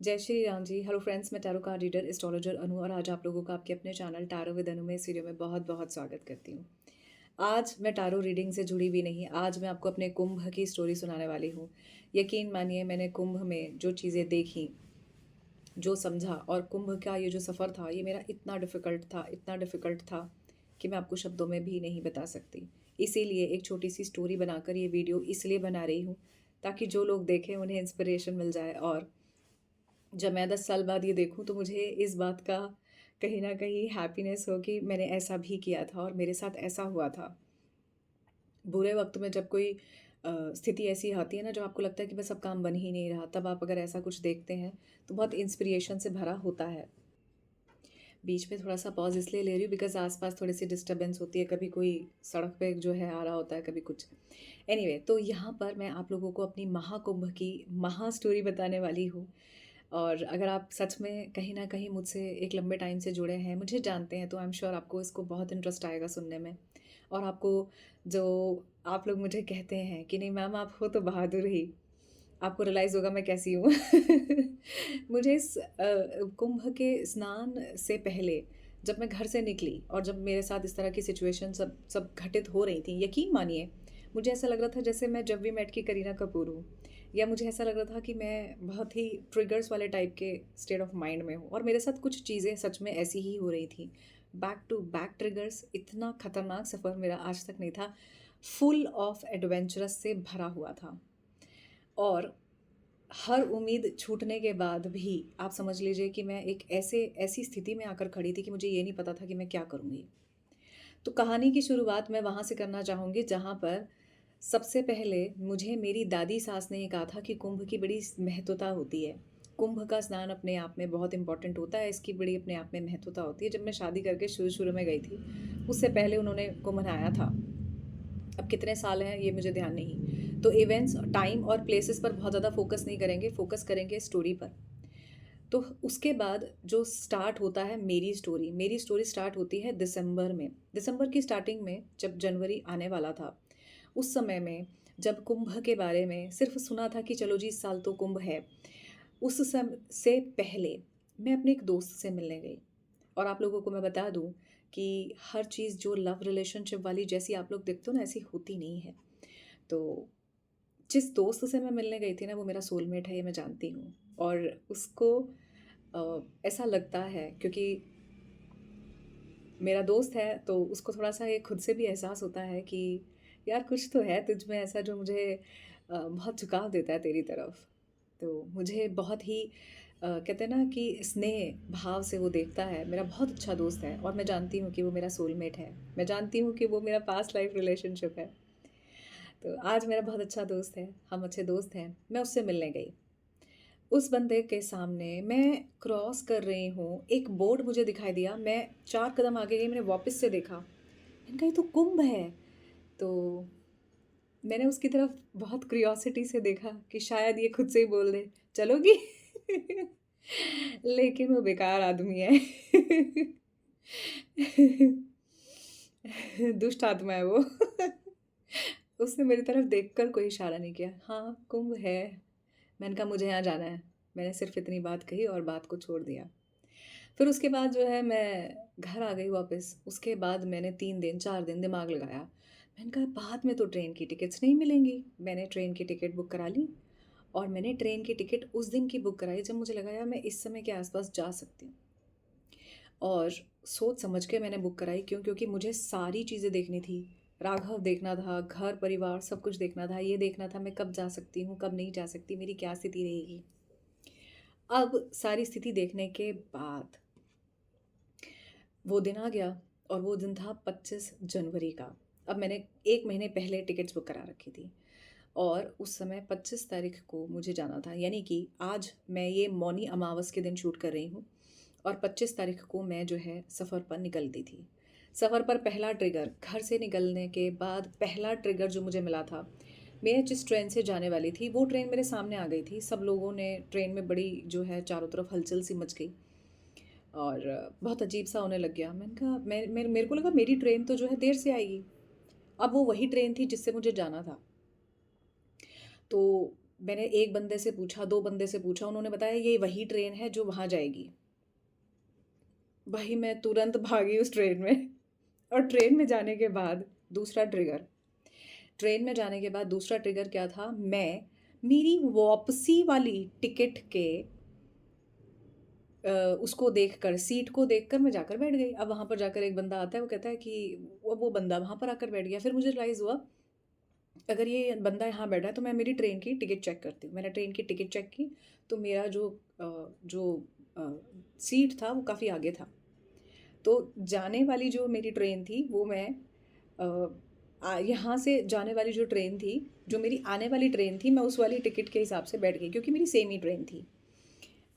जय श्री राम जी। Hello friends, मैं tarot card reader astrologer अनु और आज आप लोगों का आपके अपने चैनल टैरो विद अनु में इस वीडियो में बहुत बहुत स्वागत करती हूँ। आज मैं टैरो रीडिंग से जुड़ी भी नहीं, आज मैं आपको अपने कुंभ की स्टोरी सुनाने वाली हूँ। यकीन मानिए, मैंने कुंभ में जो चीज़ें देखी, जो समझा, और कुंभ का ये जो सफ़र था, ये मेरा इतना डिफ़िकल्ट था कि मैं आपको शब्दों में भी नहीं बता सकती। इसीलिए एक छोटी सी स्टोरी बनाकर ये वीडियो इसलिए बना रही हूँ ताकि जो लोग देखें उन्हें इंस्पिरेशन मिल जाए, और जब मैं 10 साल बाद ये देखूँ तो मुझे इस बात का कहीं न कहीं हैप्पीनेस हो कि मैंने ऐसा भी किया था और मेरे साथ ऐसा हुआ था। बुरे वक़्त में जब कोई स्थिति ऐसी आती है ना, जो आपको लगता है कि बस अब काम बन ही नहीं रहा, तब आप अगर ऐसा कुछ देखते हैं तो बहुत इंस्पिरेशन से भरा होता है। बीच में थोड़ा-सा पॉज़ इसलिए ले रही हूँ बिकॉज़ आस-पास थोड़ी-सी डिस्टर्बेंस होती है, कभी कोई सड़क पे जो है आ रहा होता है, कभी कुछ। एनीवे, तो यहाँ पर मैं आप लोगों को अपनी महाकुंभ की महा स्टोरी बताने वाली हूँ। और अगर आप सच में कहीं न कहीं मुझसे एक लंबे टाइम से जुड़े हैं, मुझे जानते हैं, तो आई एम श्योर आपको इसको बहुत इंटरेस्ट आएगा सुनने में। और आपको जो आप लोग मुझे कहते हैं कि नहीं मैम आप हो तो बहादुर ही, आपको रियलाइज़ होगा मैं कैसी हूँ। मुझे इस कुंभ के स्नान से पहले जब मैं घर से निकली और जब मेरे साथ इस तरह की सिचुएशन सब सब घटित हो रही थी, यकीन मानिए मुझे ऐसा लग रहा था जैसे मैं जब वी मेट की करीना कपूर हूँ, या मुझे ऐसा लग रहा था कि मैं बहुत ही ट्रिगर्स वाले टाइप के स्टेट ऑफ माइंड में हूँ, और मेरे साथ कुछ चीज़ें सच में ऐसी ही हो रही थी। बैक टू बैक ट्रिगर्स, इतना खतरनाक सफ़र मेरा आज तक नहीं था। फुल ऑफ एडवेंचरस से भरा हुआ था, और हर उम्मीद छूटने के बाद भी आप समझ लीजिए कि मैं एक ऐसी स्थिति में आकर खड़ी थी कि मुझे ये नहीं पता था कि मैं क्या करूँगी। तो कहानी की शुरुआत मैं वहाँ से करना चाहूँगी जहाँ पर सबसे पहले मुझे मेरी दादी सास ने ये कहा था कि कुंभ की बड़ी महत्वता होती है। कुंभ का स्नान अपने आप में बहुत इम्पोर्टेंट होता है, इसकी बड़ी अपने आप में महत्वता होती है। जब मैं शादी करके शुरू-शुरू में गई थी, उससे पहले उन्होंने कुंभ नहाया था। अब कितने साल हैं ये मुझे ध्यान नहीं। तो इवेंट्स, टाइम और प्लेसेस पर बहुत ज़्यादा फ़ोकस नहीं करेंगे, फ़ोकस करेंगे स्टोरी पर। तो उसके बाद जो स्टार्ट होता है मेरी स्टोरी स्टार्ट होती है दिसंबर में। दिसंबर की स्टार्टिंग में जब जनवरी आने वाला था, उस समय में जब कुंभ के बारे में सिर्फ़ सुना था कि चलो जी इस साल तो कुंभ है। उस से पहले मैं अपने एक दोस्त से मिलने गई, और आप लोगों को मैं बता दूँ कि हर चीज़ जो लव रिलेशनशिप वाली जैसी आप लोग देखते हो ना, ऐसी होती नहीं है। तो जिस दोस्त से मैं मिलने गई थी ना, वो मेरा सोलमेट है, ये मैं जानती हूँ। और उसको ऐसा लगता है क्योंकि मेरा दोस्त है, तो उसको थोड़ा-सा ये खुद से भी एहसास होता है कि यार कुछ तो है तुझ में ऐसा जो मुझे बहुत झुकाव देता है तेरी तरफ। तो मुझे बहुत ही कहते हैं ना कि स्नेह भाव से वो देखता है। मेरा बहुत अच्छा दोस्त है और मैं जानती हूँ कि वो मेरा सोलमेट है। मैं जानती हूँ कि वो मेरा पास्ट लाइफ रिलेशनशिप है। तो आज मेरा बहुत अच्छा दोस्त है, हम अच्छे दोस्त हैं। मैं उससे मिलने गई। उस बंदे के सामने मैं क्रॉस कर रही हूँ, एक बोर्ड मुझे दिखाई दिया, मैं 4 कदम आगे गई, मैंने वापस से देखा। मैंने कहा ये तो कुंभ है। तो मैंने उसकी तरफ बहुत क्यूरियोसिटी से देखा कि शायद ये खुद से ही बोल दे, चलोगी? लेकिन वो बेकार आदमी है। दुष्ट आत्मा है वो। उसने मेरी तरफ देखकर कोई इशारा नहीं किया। हाँ, कुंभ है। मैंने कहा मुझे यहाँ जाना है। मैंने सिर्फ़ इतनी बात कही और बात को छोड़ दिया। फिर उसके बाद जो है मैं घर आ गई वापस। उसके बाद मैंने 3 दिन 4 दिन दिमाग लगाया। मैंने कहा बाद में तो ट्रेन की टिकट्स नहीं मिलेंगी। मैंने ट्रेन की टिकट बुक करा ली, और मैंने ट्रेन की टिकट उस दिन की बुक कराई जब मुझे लगा यार मैं इस समय के आस-पास जा सकती हूँ। और सोच समझ के मैंने बुक कराई, क्यों? क्योंकि मुझे सारी चीज़ें देखनी थी। राघव देखना था, घर परिवार सब कुछ देखना था। ये देखना था मैं कब जा सकती हूँ, कब नहीं जा सकती, मेरी क्या स्थिति रहेगी। अब सारी स्थिति देखने के बाद वो दिन आ गया, और वो दिन था 25 जनवरी का। अब मैंने 1 महीने पहले टिकट्स बुक करा रखी थी, और उस समय 25 तारीख को मुझे जाना था। यानी कि आज मैं ये मौनी अमावस के दिन शूट कर रही हूँ, और 25 तारीख को मैं जो है सफ़र पर निकलती थी। सफ़र पर पहला ट्रिगर, घर से निकलने के बाद पहला ट्रिगर जो मुझे मिला था, मैं जिस ट्रेन से जाने वाली थी, वो ट्रेन मेरे सामने आ गई थी। सब लोगों ने ट्रेन में बड़ी जो है चारों तरफ हलचल सी मच गई, और बहुत अजीब-सा होने लग गया। मैंने कहा मेरे को लगा मेरी ट्रेन तो जो है देर से आएगी। अब वो वही ट्रेन थी जिससे मुझे जाना था। तो मैंने एक बंदे से पूछा, 2 बंदे से पूछा, उन्होंने बताया ये वही ट्रेन है जो वहाँ जाएगी। भाई मैं तुरंत भागी उस ट्रेन में और ट्रेन में जाने के बाद दूसरा ट्रिगर ट्रेन में जाने के बाद दूसरा ट्रिगर क्या था, मैं मेरी वापसी वाली टिकट के उसको देखकर, सीट को देखकर मैं जाकर बैठ गई। अब वहाँ पर जाकर एक बंदा आता है, वो कहता है कि वो बंदा वहाँ पर आकर बैठ गया। फिर मुझे रियलाइज़ हुआ, अगर ये बंदा यहाँ बैठा है तो मैं मेरी ट्रेन की टिकट चेक करती हूँ। मैंने ट्रेन की टिकट चेक की, तो मेरा जो अ, सीट था वो काफ़ी आगे था। तो जाने वाली जो मेरी ट्रेन थी वो मैं यहाँ से जाने वाली जो ट्रेन थी, जो मेरी आने वाली ट्रेन थी, मैं उस वाली टिकट के हिसाब से बैठ गई क्योंकि मेरी सेम ही ट्रेन थी।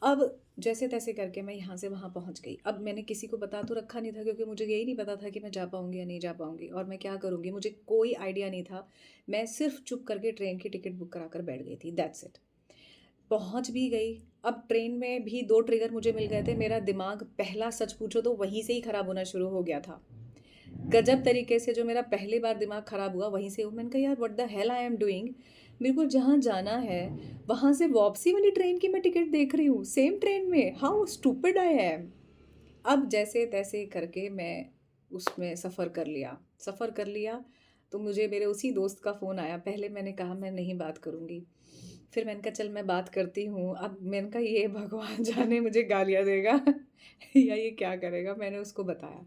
अब जैसे-तैसे करके मैं यहाँ से वहाँ पहुँच गई। अब मैंने किसी को बता तो रखा नहीं था क्योंकि मुझे यही नहीं पता था कि मैं जा पाऊँगी या नहीं जा पाऊँगी और मैं क्या करूँगी, मुझे कोई आइडिया नहीं था। मैं सिर्फ़ चुप करके ट्रेन की टिकट बुक करा कर बैठ गई थी, दैट्स इट। पहुँच भी गई। अब ट्रेन में भी 2 ट्रिगर मुझे मिल गए थे। मेरा दिमाग पहला सच पूछो तो वहीं से ही ख़राब होना शुरू हो गया था। गजब तरीके से जो मेरा पहली बार दिमाग ख़राब हुआ वहीं से। मैंने कहा यार what the hell I am doing? मेरे को जहाँ जाना है वहाँ से वापसी वाली ट्रेन की मैं टिकट देख रही हूँ, सेम ट्रेन में। How stupid I am! अब जैसे-तैसे करके मैं उसमें सफ़र कर लिया, तो मुझे मेरे उसी दोस्त का फ़ोन आया। पहले मैंने कहा मैं नहीं बात करूँगी, फिर मैंने कहा चल मैं बात करती हूँ। अब मैंने कहा ये भगवान जाने मुझे गालियाँ देगा या ये क्या करेगा? मैंने उसको बताया।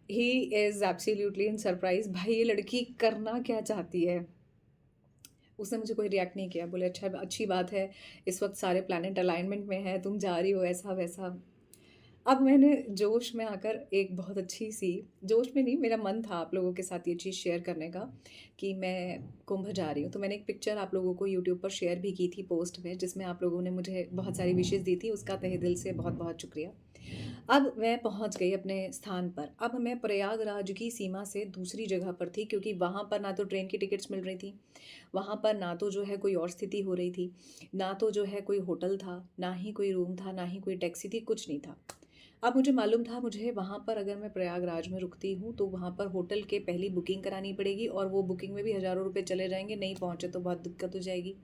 He is absolutely in surprise, भाई ये लड़की करना क्या चाहती है? उसने मुझे कोई रिएक्ट नहीं किया, बोले अच्छा अच्छी बात है, इस वक़्त सारे प्लैनेट अलाइनमेंट में हैं, तुम जा रही हो ऐसा-वैसा। अब मैंने जोश में आकर एक बहुत अच्छी-सी, जोश में नहीं, मेरा मन था आप लोगों के साथ ये चीज़ शेयर करने का कि मैं कुंभ जा रही हूँ। तो मैंने एक पिक्चर आप लोगों को यूट्यूब पर शेयर भी की थी पोस्ट में, जिसमें आप लोगों ने मुझे बहुत सारी विशेज़ दी थी, उसका तहे दिल से बहुत-बहुत शुक्रिया। अब मैं पहुँच गई अपने स्थान पर। अब मैं प्रयागराज की सीमा से दूसरी जगह पर थी क्योंकि वहाँ पर ना तो ट्रेन की टिकट्स मिल रही थी, वहाँ पर ना तो जो है कोई और स्थिति हो रही थी, ना तो जो है कोई होटल था, ना ही कोई रूम था, ना ही कोई टैक्सी थी, कुछ नहीं था। अब मुझे मालूम था मुझे वहाँ पर अगर मैं प्रयागराज में रुकती हूँ तो वहाँ पर होटल के पहली बुकिंग करानी पड़ेगी और वो बुकिंग में भी हज़ारों रुपए चले जाएँगे, नहीं पहुँचे तो बहुत दिक्कत हो जाएगी।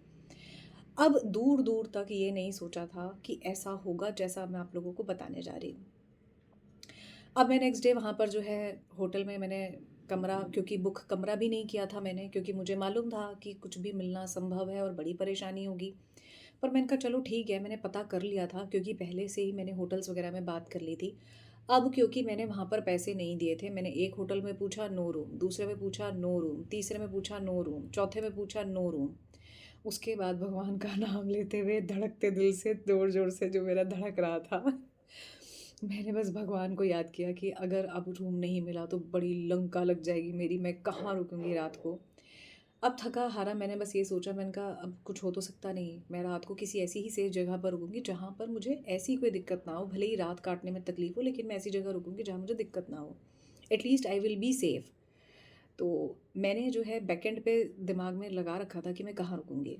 अब दूर-दूर तक ये नहीं सोचा था कि ऐसा होगा जैसा मैं आप लोगों को बताने जा रही हूँ। अब मैं नेक्स्ट डे वहाँ पर जो है होटल में मैंने कमरा, क्योंकि बुक कमरा भी नहीं किया था मैंने, क्योंकि मुझे मालूम था कि कुछ भी मिलना असंभव है और बड़ी परेशानी होगी। पर मैंने कहा चलो ठीक है, मैंने पता कर लिया था क्योंकि पहले से ही मैंने होटल्स वगैरह में बात कर ली थी। अब क्योंकि मैंने वहाँ पर पैसे नहीं दिए थे, मैंने एक होटल में पूछा नो रूम, दूसरे में पूछा नो रूम, तीसरे में पूछा नो रूम, चौथे में पूछा नो रूम। उसके बाद भगवान का नाम लेते हुए धड़कते दिल से ज़ोर-ज़ोर से जो मेरा धड़क रहा था, मैंने बस भगवान को याद किया कि अगर अब रूम नहीं मिला तो बड़ी लंका लग जाएगी मेरी, मैं कहाँ रुकूँगी रात को। अब थका-हारा मैंने बस ये सोचा, मैंने कहा अब कुछ हो तो सकता नहीं, मैं रात को किसी ऐसी ही सेफ जगह पर रुकूँगी जहाँ पर मुझे ऐसी कोई दिक्कत ना हो, भले ही रात काटने में तकलीफ़ हो लेकिन मैं ऐसी जगह रुकूँगी जहाँ मुझे दिक्कत ना हो। At least I will be safe. तो मैंने जो है बैकएंड पे दिमाग में लगा रखा था कि मैं कहाँ रुकूँगी,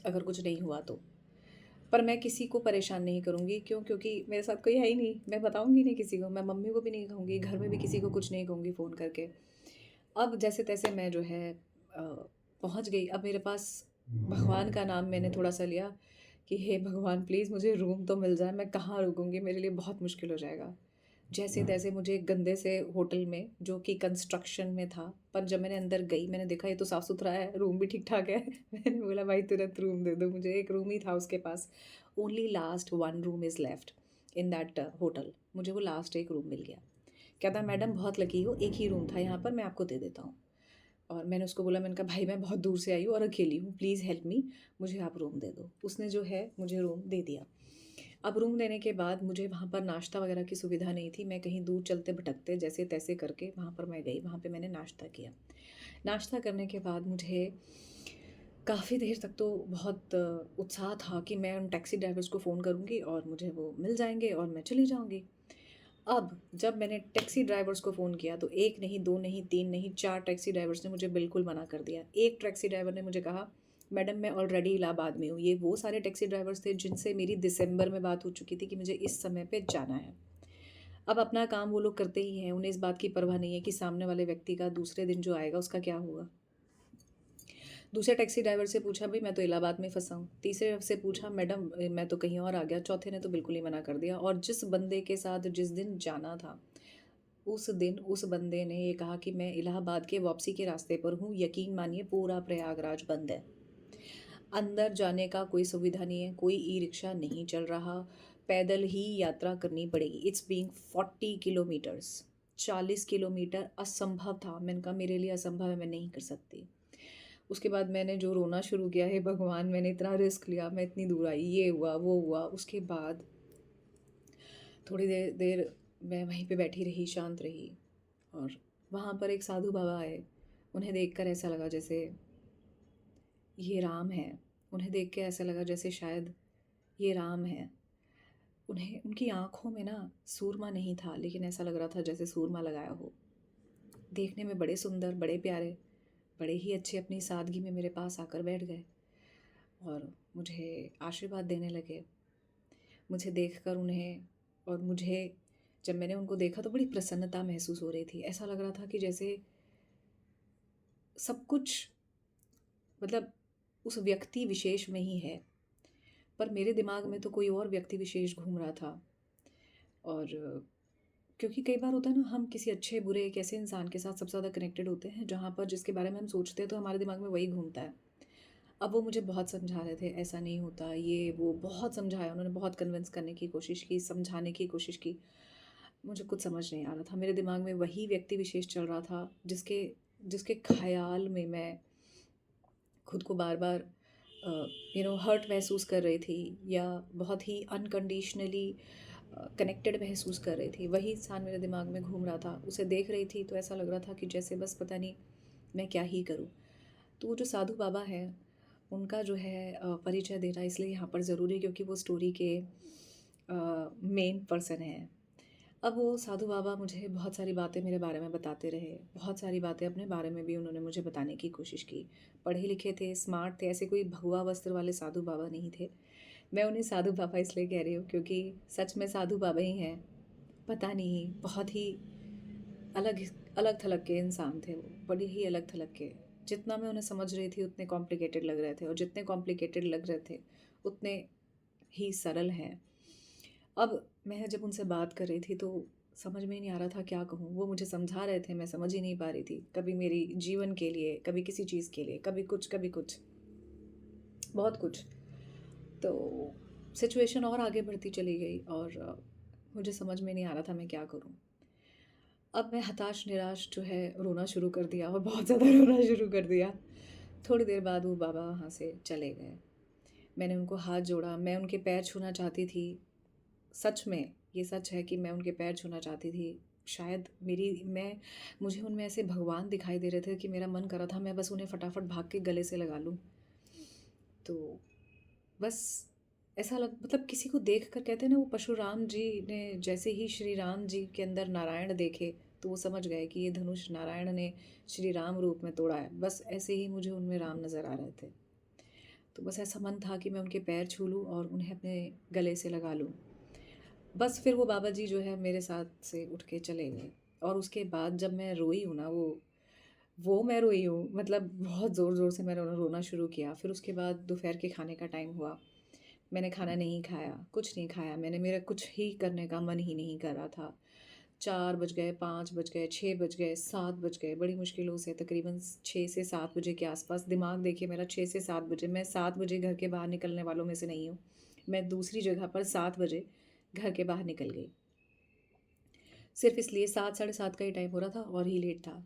अगर कुछ नहीं हुआ तो। पर मैं किसी को परेशान नहीं करूँगी, क्यों? क्योंकि मेरे साथ कोई है ही नहीं, मैं बताऊँगी नहीं किसी को, मैं मम्मी को भी नहीं कहूँगी, घर में भी किसी को कुछ नहीं कहूँगी फ़ोन करके। अब जैसे-तैसे मैं जो है अ, पहुँच गई। अब मेरे पास भगवान का नाम मैंने थोड़ा-सा लिया कि हे भगवान प्लीज़ मुझे रूम तो मिल जाए, मैं कहाँ रुकूँगी? मेरे लिए बहुत मुश्किल हो जाएगा। जैसे-तैसे मुझे एक गंदे से होटल में, जो कि कंस्ट्रक्शन में था, पर जब मैंने अंदर गई मैंने देखा ये तो साफ़-सुथरा है, रूम भी ठीक-ठाक है। मैंने बोला भाई तुरंत रूम दे दो मुझे, एक रूम ही था उसके पास। Only last 1 room is left in that hotel. मुझे वो लास्ट एक रूम मिल गया। कहता मैडम बहुत लकी हो, एक ही रूम था यहाँ पर, मैं आपको दे देता हूँ। और मैंने उसको बोला, मैंने कहा भाई मैं बहुत दूर से आई हूँ और अकेली हूँ, प्लीज़ हेल्प मी, मुझे आप रूम दे दो। उसने जो है मुझे रूम दे दिया। अब रूम देने के बाद मुझे वहाँ पर नाश्ता वगैरह की सुविधा नहीं थी, मैं कहीं दूर चलते भटकते जैसे-तैसे करके वहाँ पर मैं गई, वहाँ पे मैंने नाश्ता किया। नाश्ता करने के बाद मुझे काफ़ी देर तक तो बहुत उत्साह था कि मैं उन टैक्सी ड्राइवर्स को फ़ोन करूँगी और मुझे वो मिल जाएँगे और मैं चली जाऊँगी। अब जब मैंने टैक्सी ड्राइवर्स को फ़ोन किया तो 1 नहीं, 2 नहीं, 3 नहीं, 4 टैक्सी ड्राइवर्स ने मुझे बिल्कुल मना कर दिया। एक टैक्सी ड्राइवर ने मुझे कहा, "मैडम मैं ऑलरेडी इलाहाबाद में हूँ।" ये वो सारे टैक्सी ड्राइवर्स थे जिनसे मेरी दिसंबर में बात हो चुकी थी कि मुझे इस समय पे जाना है। अब अपना काम वो लोग करते ही हैं, उन्हें इस बात की परवाह नहीं है कि सामने वाले व्यक्ति का दूसरे दिन जो आएगा उसका क्या होगा। दूसरे टैक्सी ड्राइवर से पूछा, भई मैं तो इलाहाबाद में फँसा हूँ। तीसरे से पूछा, मैडम मैं तो कहीं और आ गया। चौथे ने तो बिल्कुल ही मना कर दिया, और जिस बंदे के साथ जिस दिन जाना था, उस दिन उस बंदे ने ये कहा कि मैं इलाहाबाद के वापसी के रास्ते पर हूँ, यकीन मानिए पूरा प्रयागराज बंद है। अंदर जाने का कोई सुविधा नहीं है, कोई ई-रिक्शा नहीं चल रहा, पैदल ही यात्रा करनी पड़ेगी। इट्स बीइंग 40 किलोमीटर्स, 40 किलोमीटर असंभव था। मैंने कहा मेरे लिए असंभव है, मैं नहीं कर सकती। उसके बाद मैंने जो रोना शुरू किया, हे भगवान मैंने इतना रिस्क लिया, मैं इतनी दूर आई, ये हुआ, वो हुआ। उसके बाद थोड़ी देर देर मैं वहीं पे बैठी रही, शांत रही, और वहाँ पर एक साधु बाबा आए। उन्हें देखकर ऐसा लगा जैसे ये राम हैं। उन्हें देख के ऐसा लगा जैसे शायद ये राम हैं। उन्हें उनकी आँखों में ना सूरमा नहीं था, लेकिन ऐसा लग रहा था जैसे सूरमा लगाया हो। देखने में बड़े सुंदर, बड़े प्यारे, बड़े ही अच्छे, अपनी सादगी में मेरे पास आकर बैठ गए और मुझे आशीर्वाद देने लगे। मुझे देखकर उन्हें, और मुझे जब मैंने उनको देखा तो बड़ी प्रसन्नता महसूस हो रही थी। ऐसा लग रहा था कि जैसे सब कुछ मतलब उस व्यक्ति विशेष में ही है, पर मेरे दिमाग में तो कोई और व्यक्ति विशेष घूम रहा था। और क्योंकि कई बार होता है ना, हम किसी अच्छे बुरे एक ऐसे इंसान के साथ सबसे ज़्यादा कनेक्टेड होते हैं जहाँ पर जिसके बारे में हम सोचते हैं तो हमारे दिमाग में वही घूमता है। अब वो मुझे बहुत समझा रहे थे, ऐसा नहीं होता, ये वो बहुत समझाया उन्होंने, बहुत कन्विंस करने की कोशिश की, समझाने की कोशिश की। मुझे कुछ समझ नहीं आ रहा था। मेरे दिमाग में वही व्यक्ति विशेष चल रहा था जिसके जिसके ख़याल में मैं खुद को बार-बार हर्ट महसूस कर रही थी, या बहुत ही अनकंडीशनली कनेक्टेड महसूस कर रही थी। वही इंसान मेरे दिमाग में घूम रहा था। उसे देख रही थी तो ऐसा लग रहा था कि जैसे बस पता नहीं मैं क्या ही करूँ। तो वो जो साधु बाबा हैं, उनका जो है परिचय देना इसलिए यहाँ पर ज़रूरी है क्योंकि वो स्टोरी के मेन पर्सन हैं। अब वो साधु बाबा मुझे बहुत सारी बातें मेरे बारे में बताते रहे, बहुत सारी बातें अपने बारे में भी उन्होंने मुझे बताने की कोशिश की। पढ़े लिखे थे, स्मार्ट थे, ऐसे कोई भगवा वस्त्र वाले साधु बाबा नहीं थे। मैं उन्हें साधु बाबा इसलिए कह रही हूँ क्योंकि सच में साधु बाबा ही हैं। पता नहीं, बहुत ही अलग अलग-थलग के इंसान थे वो, बड़े ही अलग-थलग के। जितना मैं उन्हें समझ रही थी उतने कॉम्प्लिकेटेड लग रहे थे, और जितने कॉम्प्लिकेटेड लग रहे थे उतने ही सरल हैं। अब मैं जब उनसे बात कर रही थी तो समझ में ही नहीं आ रहा था क्या कहूँ। वो मुझे समझा रहे थे, मैं समझ ही नहीं पा रही थी। कभी मेरी जीवन के लिए, कभी किसी चीज़ के लिए, कभी कुछ, बहुत कुछ। तो सिचुएशन और आगे बढ़ती चली गई, और मुझे समझ में नहीं आ रहा था मैं क्या करूँ। अब मैं हताश निराश जो है रोना शुरू कर दिया, और बहुत ज़्यादा रोना शुरू कर दिया। थोड़ी देर बाद वो बाबा वहाँ से चले गए। मैंने उनको हाथ जोड़ा, मैं उनके पैर छूना चाहती थी। सच में, ये सच है कि मैं उनके पैर छूना चाहती थी। शायद मेरी मैं मुझे उनमें ऐसे भगवान दिखाई दे रहे थे कि मेरा मन कर रहा था मैं बस उन्हें फटाफट भाग के गले से लगा लूँ। तो बस ऐसा लग मतलब किसी को देख कर कहते हैं ना, वो परशुराम जी ने जैसे ही श्री राम जी के अंदर नारायण देखे तो वो समझ गए कि ये धनुष नारायण ने श्री राम रूप में तोड़ा है। बस ऐसे ही मुझे उनमें राम नज़र आ रहे थे। तो बस ऐसा मन था कि मैं उनके पैर छू लूँ और उन्हें अपने गले से लगा लूँ। बस फिर वो बाबा जी जो है मेरे साथ से उठ के चले गए, और उसके बाद जब मैं रोई हूँ ना, वो मैं रोई हूँ, मतलब बहुत ज़ोर-ज़ोर से मैंने रोना शुरू किया। फिर उसके बाद दोपहर के खाने का टाइम हुआ। मैंने खाना नहीं खाया, कुछ नहीं खाया मैंने, मेरा कुछ ही करने का मन ही नहीं कर रहा था। 4 बज गए, 5 बज गए, 6 बज गए, 7 बज गए, बड़ी मुश्किलों से तकरीबन 6 से 7 बजे के आस-पास, दिमाग देखिए मेरा 6 से 7 बजे, मैं 7 बजे घर के बाहर निकलने वालों में से नहीं हूँ। मैं दूसरी जगह पर 7 बजे घर के बाहर निकल गई। सिर्फ़ इसलिए 7 साढ़े 7 का ही टाइम हो रहा था और ही लेट था।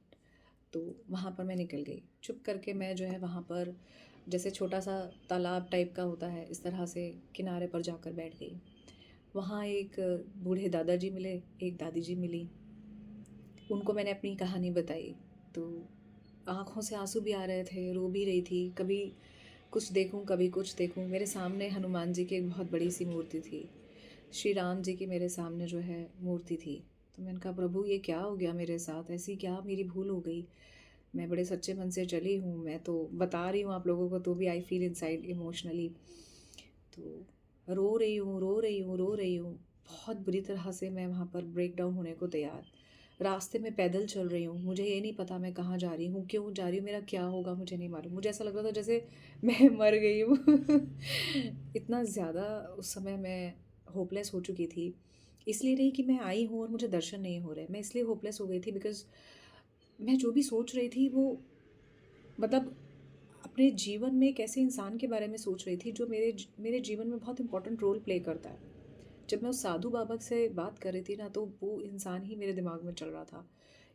तो वहाँ पर मैं निकल गई। चुप करके मैं जो है वहाँ पर जैसे छोटा-सा तालाब टाइप का होता है, इस तरह से किनारे पर जाकर बैठ गई। वहाँ एक बूढ़े दादाजी मिले, एक दादी जी मिलीं। उनको मैंने अपनी कहानी बताई, तो आँखों से आँसू भी आ रहे थे, रो भी रही थी। कभी कुछ देखूँ, कभी कुछ देखूँ। मेरे सामने हनुमान जी की एक बहुत बड़ी-सी मूर्ति थी। श्री राम जी की मेरे सामने जो है मूर्ति थी। तो मैंने कहा प्रभु ये क्या हो गया मेरे साथ? ऐसी क्या मेरी भूल हो गई? मैं बड़े सच्चे मन से चली हूँ, मैं तो बता रही हूँ आप लोगों को तो भी आई फ़ील इनसाइड इमोशनली। तो रो रही हूँ, रो रही हूँ, रो रही हूँ। बहुत बुरी तरह से मैं वहाँ पर ब्रेक डाउन होने को तैयार। रास्ते में पैदल चल रही हूँ, मुझे ये नहीं पता मैं कहाँ जा रही हूँ, क्यों जा रही हूँ, मेरा क्या होगा मुझे नहीं मालूम। मुझे ऐसा लग रहा था जैसे मैं मर गई हूँ। इतना ज़्यादा उस समय मैं होपलेस हो चुकी थी। इसलिए नहीं कि मैं आई हूँ और मुझे दर्शन नहीं हो रहे, मैं इसलिए होपलेस हो गई थी बिकॉज़ मैं जो भी सोच रही थी वो मतलब अपने जीवन में एक ऐसे इंसान के बारे में सोच रही थी जो मेरे जीवन में बहुत इम्पोर्टेंट रोल प्ले करता है। जब मैं उस साधु बाबा से बात कर रही थी ना, तो वो इंसान ही मेरे दिमाग में चल रहा था।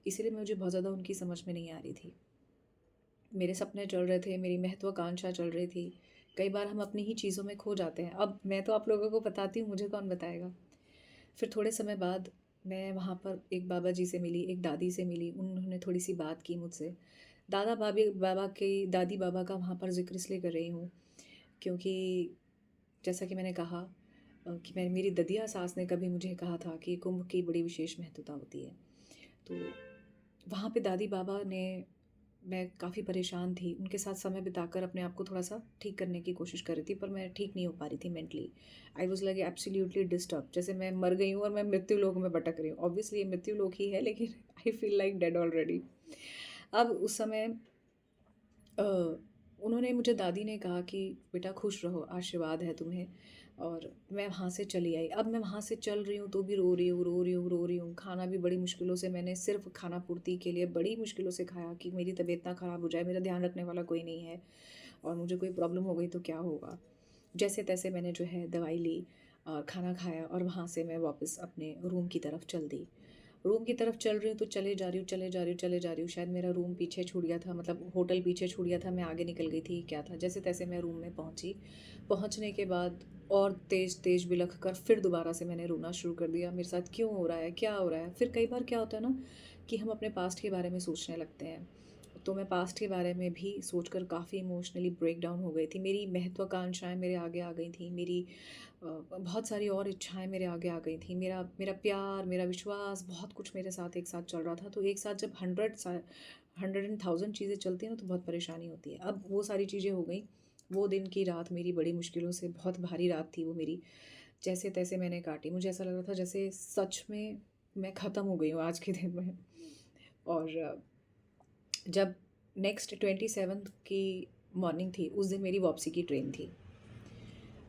इसीलिए मुझे बहुत ज़्यादा उनकी समझ में नहीं आ रही थी। मेरे सपने चल रहे थे, मेरी महत्वाकांक्षा चल रही थी। कई बार हम अपनी ही चीज़ों में खो जाते हैं। अब मैं तो आप लोगों को बताती हूँ, मुझे कौन बताएगा। फिर थोड़े समय बाद मैं वहाँ पर एक बाबा जी से मिली, एक दादी से मिली। उन्होंने थोड़ी-सी बात की मुझसे। दादा भाभी बाबा की दादी बाबा का वहाँ पर ज़िक्र इसलिए कर रही हूँ क्योंकि जैसा कि मैंने कहा कि मैं मेरी ददिया सास ने कभी मुझे कहा था कि कुंभ की बड़ी विशेष महत्वता होती है। तो वहाँ पे दादी बाबा ने मैं काफ़ी परेशान थी, उनके साथ समय बिताकर अपने आप को थोड़ा-सा ठीक करने की कोशिश कर रही थी, पर मैं ठीक नहीं हो पा रही थी mentally. I was like absolutely disturbed, जैसे मैं मर गई हूँ और मैं मृत्यु लोक में भटक रही हूँ। ऑब्वियसली ये मृत्यु लोक ही है, लेकिन I feel like dead already. अब उस समय अ, उन्होंने मुझे दादी ने कहा कि बेटा खुश रहो, आशीर्वाद है तुम्हें। और मैं वहाँ से चली आई। अब मैं वहाँ से चल रही हूँ तो भी रो रही हूँ, रो रही हूँ, रो रही हूँ। खाना भी बड़ी मुश्किलों से मैंने सिर्फ़ खाना पूर्ति के लिए बड़ी मुश्किलों से खाया कि मेरी तबीयत ना ख़राब हो जाए, मेरा ध्यान रखने वाला कोई नहीं है और मुझे कोई प्रॉब्लम हो गई तो क्या होगा? जैसे-तैसे मैंने जो है दवाई ली और खाना खाया और वहाँ से मैं वापस अपने रूम की तरफ चल दी। रूम की तरफ चल रही हूँ तो चले जा रही हूँ, चले जा रही हूँ, चले जा रही हूँ। शायद मेरा रूम पीछे छूट गया था, मतलब होटल पीछे छूट गया था, मैं आगे निकल गई थी, क्या था। जैसे-तैसे मैं रूम में पहुँची। पहुँचने के बाद और तेज़-तेज़ बिलख कर फिर दोबारा से मैंने रोना शुरू कर दिया। मेरे साथ क्यों हो रहा है? क्या हो रहा है? फिर कई बार क्या होता है ना कि हम अपने पास्ट के बारे में सोचने लगते हैं। तो मैं पास्ट के बारे में भी सोचकर काफ़ी इमोशनली ब्रेक डाउन हो गई थी। मेरी महत्वाकांक्षाएँ मेरे आगे आ गई थी। मेरी बहुत सारी और इच्छाएँ मेरे आगे आ गई थी। मेरा मेरा प्यार, मेरा विश्वास, बहुत कुछ मेरे साथ एक साथ चल रहा था। तो एक साथ जब 100 एंड 1000 चीज़ें चलती हैं ना, तो बहुत परेशानी होती है। अब वो सारी चीज़ें हो गई। वो दिन की रात मेरी बड़ी मुश्किलों से, बहुत भारी रात थी वो मेरी। जैसे-तैसे मैंने काटी। मुझे ऐसा लग रहा था जैसे सच में मैं ख़त्म हो गई हूँ आज के दिन में। और जब नेक्स्ट 27th की मॉर्निंग थी, उस दिन मेरी वापसी की ट्रेन थी।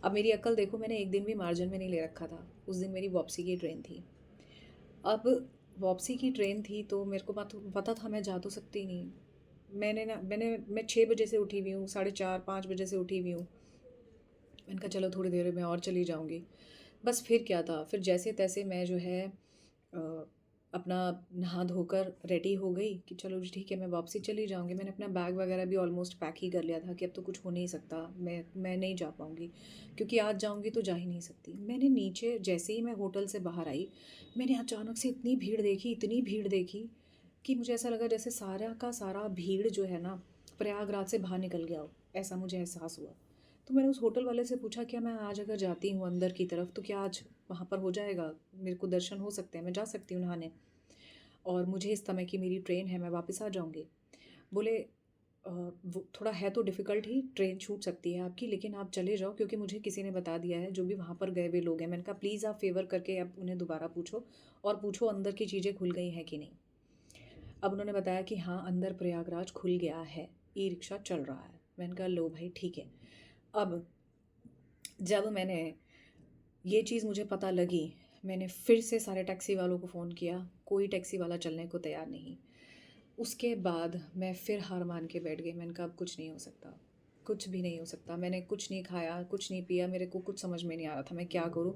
अब मेरी अक्ल देखो, मैंने एक दिन भी मार्जिन में नहीं ले रखा था। उस दिन मेरी वापसी की ट्रेन थी। अब वापसी की ट्रेन थी तो मेरे को पता था मैं जा तो सकती नहीं। मैं 6 बजे से उठी हुई हूँ, साढ़े 4-5 बजे से उठी हुई हूँ। मैंने कहा चलो थोड़ी देर में और चली जाऊँगी। बस फिर क्या था, फिर जैसे-तैसे मैं जो है अ, अपना नहा धोकर रेडी हो गई कि चलो जी ठीक है, मैं वापसी चली जाऊँगी। मैंने अपना बैग वगैरह भी ऑलमोस्ट पैक ही कर लिया था कि अब तो कुछ हो नहीं सकता, मैं नहीं जा पाऊँगी, क्योंकि आज जाऊँगी तो जा ही नहीं सकती। मैंने नीचे जैसे ही मैं होटल से बाहर आई, मैंने अचानक से इतनी भीड़ देखी कि मुझे ऐसा लगा जैसे सारा का सारा भीड़ जो है ना, प्रयागराज से बाहर निकल गया हो, ऐसा मुझे एहसास हुआ। तो मैंने उस होटल वाले से पूछा, क्या मैं आज अगर जाती हूँ अंदर की तरफ तो क्या आज वहाँ पर हो जाएगा? मेरे को दर्शन हो सकते हैं, मैं जा सकती हूँ नहाने और मुझे इस समय की मेरी ट्रेन है, मैं वापस आ जाऊँगी। बोले वो थोड़ा है तो डिफ़िकल्ट ही, ट्रेन छूट सकती है आपकी, लेकिन आप चले जाओ क्योंकि मुझे किसी ने बता दिया है, जो भी वहाँ पर गए हुए लोग हैं। मैंने कहा प्लीज़ आप फ़ेवर करके आप उन्हें दोबारा पूछो और पूछो अंदर की चीज़ें खुल गई हैं कि नहीं। अब उन्होंने बताया कि हाँ, अंदर प्रयागराज खुल गया है, ई-रिक्शा चल रहा है। मैंने कहा लो भाई ठीक है। अब जब मैंने ये चीज़ मुझे पता लगी, मैंने फिर से सारे टैक्सी वालों को फ़ोन किया, कोई टैक्सी वाला चलने को तैयार नहीं। उसके बाद मैं फिर हार मान के बैठ गई। मैंने कहा अब कुछ नहीं हो सकता, कुछ भी नहीं हो सकता। मैंने कुछ नहीं खाया, कुछ नहीं पिया, मेरे को कुछ समझ में नहीं आ रहा था मैं क्या करूँ?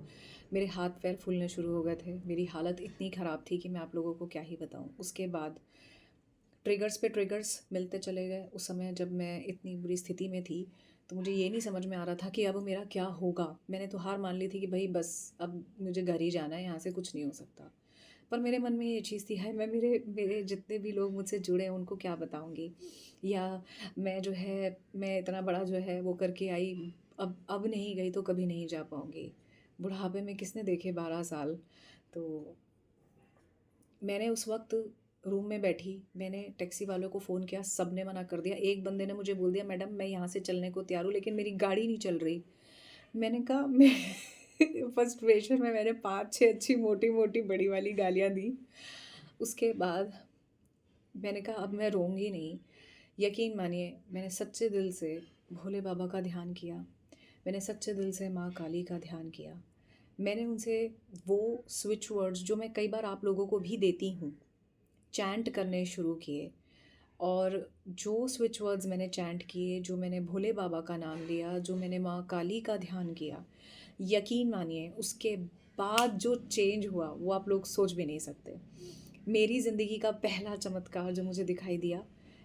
मेरे हाथ-पैर फूलने शुरू हो गए थे। मेरी हालत इतनी ख़राब थी कि मैं आप लोगों को क्या ही बताऊँ। उसके बाद ट्रिगर्स पे ट्रिगर्स मिलते चले गए। उस समय जब मैं इतनी बुरी स्थिति में थी, तो मुझे ये नहीं समझ में आ रहा था कि अब मेरा क्या होगा? मैंने तो हार मान ली थी कि भई बस अब मुझे घर ही जाना है, यहाँ से कुछ नहीं हो सकता। पर मेरे मन में ये चीज़ थी, हाय मैं मेरे मेरे जितने भी लोग मुझसे जुड़े हैं उनको क्या बताऊँगी? या मैं जो है मैं इतना बड़ा जो है वो करके आई, अब नहीं गई तो कभी नहीं जा पाऊँगी। बुढ़ापे में किसने देखे 12 साल? तो मैंने उस वक़्त रूम में बैठी, मैंने टैक्सी वालों को फ़ोन किया, सबने मना कर दिया। एक बंदे ने मुझे बोल दिया, मैडम मैं यहाँ से चलने को तैयार हूँ लेकिन मेरी गाड़ी नहीं चल रही। मैंने कहा मैं फ्रस्ट्रेशन में मैंने 5-6 अच्छी मोटी-मोटी बड़ी वाली गालियाँ दी। उसके बाद मैंने कहा अब मैं रोऊँगी नहीं। यकीन मानिए मैंने सच्चे दिल से भोले बाबा का ध्यान किया। मैंने सच्चे दिल से माँ काली का ध्यान किया। मैंने उनसे वो स्विच वर्ड्स जो मैं कई बार आप लोगों को भी देती हूँ, चैंट करने शुरू किए। और जो स्विच वर्ड्स मैंने चैंट किए, जो मैंने भोले बाबा का नाम लिया, जो मैंने माँ काली का ध्यान किया, यकीन मानिए उसके बाद जो चेंज हुआ वो आप लोग सोच भी नहीं सकते। मेरी ज़िंदगी का पहला चमत्कार जो मुझे दिखाई दिया,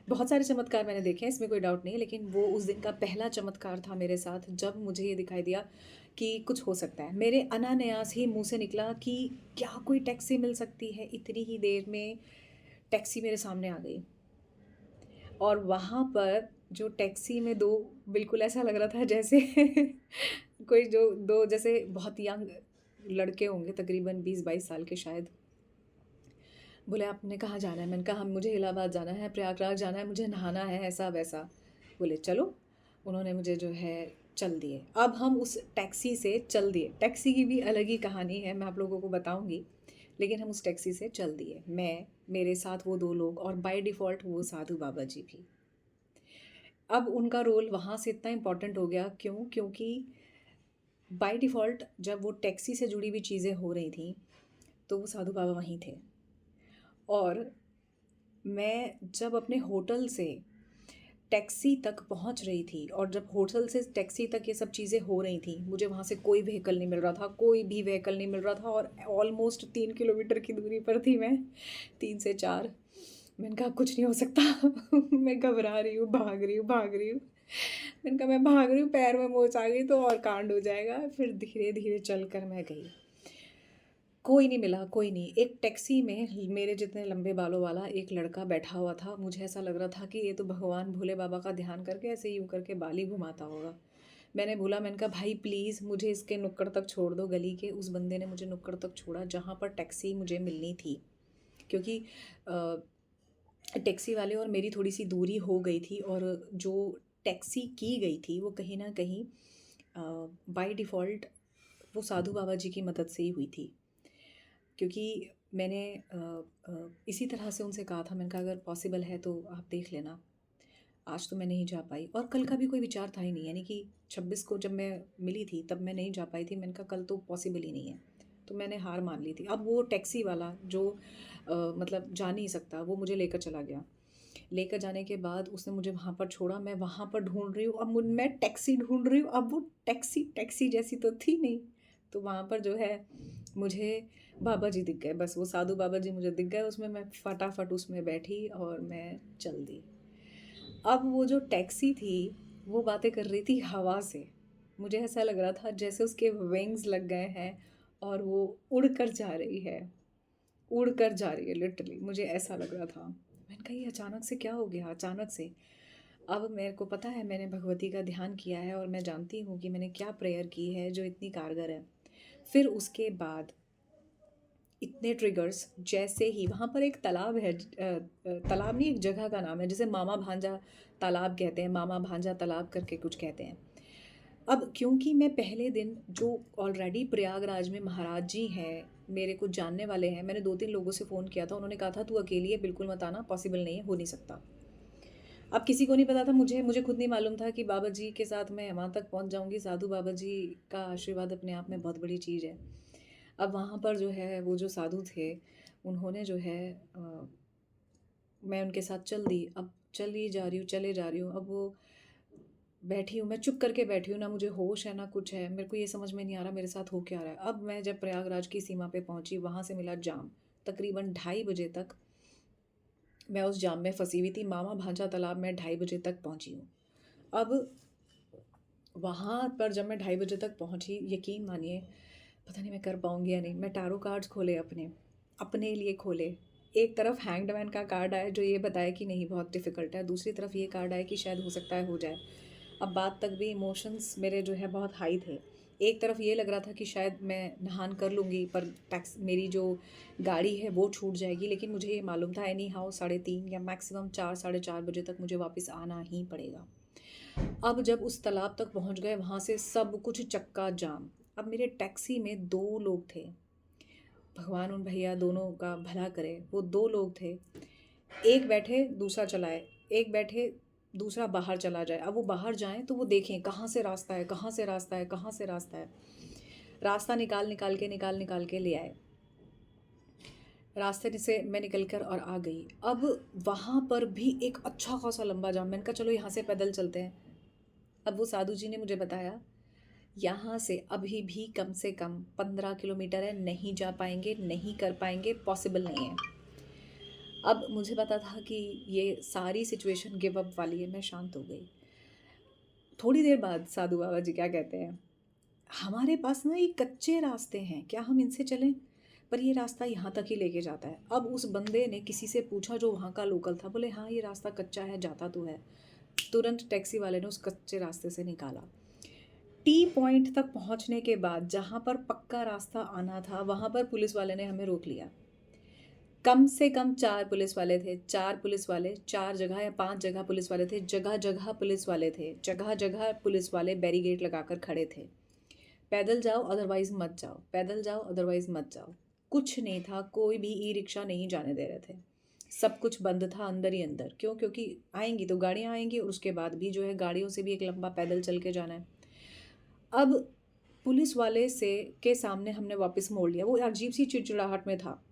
बहुत सारे चमत्कार मैंने देखे हैं, इसमें कोई डाउट नहीं है, लेकिन वो उस दिन का पहला चमत्कार था मेरे साथ जब मुझे ये दिखाई दिया कि कुछ हो सकता है। मेरे अनायास ही मुँह से निकला कि क्या कोई टैक्सी मिल सकती है? इतनी ही देर में टैक्सी मेरे सामने आ गई। और वहाँ पर जो टैक्सी में 2 बिल्कुल ऐसा लग रहा था जैसे कोई जो 2 जैसे बहुत यंग लड़के होंगे तकरीबन 20-22 साल के शायद। बोले आपने कहाँ जाना है? मैंने कहा हम मुझे इलाहाबाद जाना है, प्रयागराज जाना है, मुझे नहाना है, ऐसा-वैसा। बोले चलो। उन्होंने मुझे जो है चल दिए। अब हम उस टैक्सी से चल दिए। टैक्सी की भी अलग ही कहानी है, मैं आप लोगों को बताऊँगी। लेकिन हम उस टैक्सी से चल दिए। मैं, मेरे साथ वो 2 लोग और बाय डिफ़ॉल्ट वो साधु बाबा जी भी। अब उनका रोल वहाँ से इतना इम्पोर्टेंट हो गया क्यों? क्योंकि बाय डिफ़ॉल्ट जब वो टैक्सी से जुड़ी हुई चीज़ें हो रही थीं, तो वो साधु बाबा वहीं थे। और मैं जब अपने होटल से टैक्सी तक पहुंच रही थी और जब होटल से टैक्सी तक ये सब चीज़ें हो रही थी, मुझे वहाँ से कोई व्हीकल नहीं मिल रहा था, कोई भी व्हीकल नहीं मिल रहा था और ऑलमोस्ट 3 किलोमीटर की दूरी पर थी मैं, 3 से 4। मैंने कहा कुछ नहीं हो सकता। मैं घबरा रही हूँ, भाग रही हूँ, भाग रही हूँ। मैंने कहा मैं भाग रही हूँ, पैर में मोच आ गई तो और कांड हो जाएगा। फिर धीरे धीरे चल कर मैं गई। कोई नहीं मिला, कोई नहीं। एक टैक्सी में मेरे जितने लंबे बालों वाला एक लड़का बैठा हुआ था। मुझे ऐसा लग रहा था कि ये तो भगवान भोले बाबा का ध्यान करके ऐसे यूँ करके बाल ही घुमाता होगा। मैंने बोला, मैंने कहा भाई प्लीज़ मुझे इसके नुक्कड़ तक छोड़ दो गली के। उस बंदे ने मुझे नुक्कड़ तक छोड़ा जहाँ पर टैक्सी मुझे मिलनी थी। क्योंकि टैक्सी वाले और मेरी थोड़ी-सी दूरी हो गई थी और जो टैक्सी की गई थी वो कहीं न कहीं बाय डिफ़ॉल्ट वो साधु बाबा जी की मदद से ही हुई थी। क्योंकि मैंने इसी तरह से उनसे कहा था, मैंने कहा अगर पॉसिबल है तो आप देख लेना। आज तो मैं नहीं जा पाई और कल का भी कोई विचार था ही नहीं, यानी कि 26 को जब मैं मिली थी तब मैं नहीं जा पाई थी। मैंने कहा कल तो पॉसिबल ही नहीं है, तो मैंने हार मान ली थी। अब वो टैक्सी वाला जो मतलब जा नहीं सकता वो मुझे लेकर चला गया। लेकर जाने के बाद उसने मुझे वहाँ पर छोड़ा, मैं वहाँ पर ढूँढ रही हूँ, अब मैं टैक्सी ढूँढ रही हूँ, अब वो टैक्सी टैक्सी जैसी तो थी नहीं। तो वहाँ पर जो है मुझे बाबा जी दिख गए, बस वो साधु बाबा जी मुझे दिख गए उसमें। मैं फटाफट उसमें बैठी और मैं चल दी। अब वो जो टैक्सी थी वो बातें कर रही थी हवा से। मुझे ऐसा लग रहा था जैसे उसके विंग्स लग गए हैं और वो उड़कर जा रही है, उड़कर जा रही है लिटरली, मुझे ऐसा लग रहा था। मैंने कहा ये अचानक से क्या हो गया? अचानक से। अब मेरे को पता है मैंने भगवती का ध्यान किया है और मैं जानती हूँ कि मैंने क्या प्रेयर की है जो इतनी कारगर है। फिर उसके बाद इतने ट्रिगर्स, जैसे ही वहाँ पर एक तालाब है, तालाब नहीं, एक जगह का नाम है जिसे मामा भांजा तालाब कहते हैं, मामा भांजा तालाब करके कुछ कहते हैं। अब क्योंकि मैं पहले दिन जो ऑलरेडी प्रयागराज में महाराज जी हैं, मेरे कुछ जानने वाले हैं, मैंने 2-3 लोगों से फ़ोन किया था, उन्होंने कहा था तू अकेली है, बिल्कुल मत आना, पॉसिबल नहीं है, हो नहीं सकता। अब किसी को नहीं पता था, मुझे मुझे खुद नहीं मालूम था कि बाबा जी के साथ मैं वहाँ तक पहुँच जाऊँगी। साधु बाबा जी का आशीर्वाद अपने आप में बहुत बड़ी चीज़ है। अब वहाँ पर जो है वो जो साधु थे, उन्होंने जो है मैं उनके साथ चल दी। अब चली जा रही हूँ, चले जा रही हूँ। अब वो बैठी हूँ, मैं चुप करके बैठी हूँ, ना मुझे होश है ना कुछ है। मेरे को ये समझ में नहीं आ रहा मेरे साथ हो क्या रहा है। अब मैं जब प्रयागराज की सीमा पे पहुँची, वहाँ से मिला जाम। तकरीबन 2:30 बजे तक मैं उस जाम में फँसी हुई थी। मामा भांजा तालाब में 2:30 बजे तक पहुँची हूँ। अब वहाँ पर जब मैं 2:30 बजे तक पहुँची, यकीन मानिए पता नहीं मैं कर पाऊँगी या नहीं। मैं टैरो कार्ड्स खोले अपने, अपने लिए खोले। एक तरफ हैंग्ड मैन का कार्ड आया जो ये बताया कि नहीं बहुत डिफ़िकल्ट है, दूसरी तरफ ये कार्ड आया कि शायद हो सकता है हो जाए। अब बात तक भी इमोशंस मेरे जो है बहुत हाई थे। एक तरफ ये लग रहा था कि शायद मैं नहान कर लूँगी पर टैक्स मेरी जो गाड़ी है वो छूट जाएगी, लेकिन मुझे ये मालूम था एनी हाउ 3:30 या मैक्सिमम 4 साढ़े 4 बजे तक मुझे वापस आना ही पड़ेगा। अब जब उस तालाब तक पहुंच गए, वहाँ से सब कुछ चक्का जाम। अब मेरे टैक्सी में 2 लोग थे। भगवान उन भैया दोनों का भला करे। वो 2 लोग थे, एक बैठे दूसरा चलाए, एक बैठे दूसरा बाहर चला जाए। अब वो बाहर जाएँ तो वो देखें कहाँ से रास्ता है, कहाँ से रास्ता है, कहाँ से रास्ता है। रास्ता निकाल के ले आए। रास्ते से मैं निकल कर और आ गई। अब वहाँ पर भी एक अच्छा खासा लंबा जाम। मैंने कहा चलो यहाँ से पैदल चलते हैं। अब वो साधु जी ने मुझे बताया यहाँ से अभी भी कम से कम 15 किलोमीटर है, नहीं जा पाएंगे, नहीं कर पाएंगे, पॉसिबल नहीं है। अब मुझे पता था कि ये सारी सिचुएशन गिव अप वाली है। मैं शांत हो गई। थोड़ी देर बाद साधु बाबा जी क्या कहते हैं, हमारे पास ना ये कच्चे रास्ते हैं, क्या हम इनसे चलें? पर ये रास्ता यहाँ तक ही लेके जाता है। अब उस बंदे ने किसी से पूछा जो वहाँ का लोकल था, बोले हाँ ये रास्ता कच्चा है, जाता तो है। तुरंत टैक्सी वाले ने उस कच्चे रास्ते से निकाला। टी पॉइंट तक पहुँचने के बाद जहाँ पर पक्का रास्ता आना था वहाँ पर पुलिस वाले ने हमें रोक लिया। कम से कम 4 पुलिस वाले थे, 4 पुलिस वाले, 4 जगह या 5 जगह पुलिस वाले थे, जगह जगह पुलिस वाले थे, जगह जगह पुलिस वाले बैरिकेड लगाकर खड़े थे। पैदल जाओ अदरवाइज़ मत जाओ, पैदल जाओ अदरवाइज़ मत जाओ। कुछ नहीं था, कोई भी ई रिक्शा नहीं जाने दे रहे थे। सब कुछ बंद था अंदर ही अंदर। क्यों? क्योंकि आएंगी तो गाड़ियाँ आएंगी और उसके बाद भी जो है गाड़ियों से भी एक लंबा पैदल चल के जाना है। अब पुलिस वाले से के सामने हमने वापस मोड़ लिया। वो अजीब सी चिड़चिड़ाहट में था।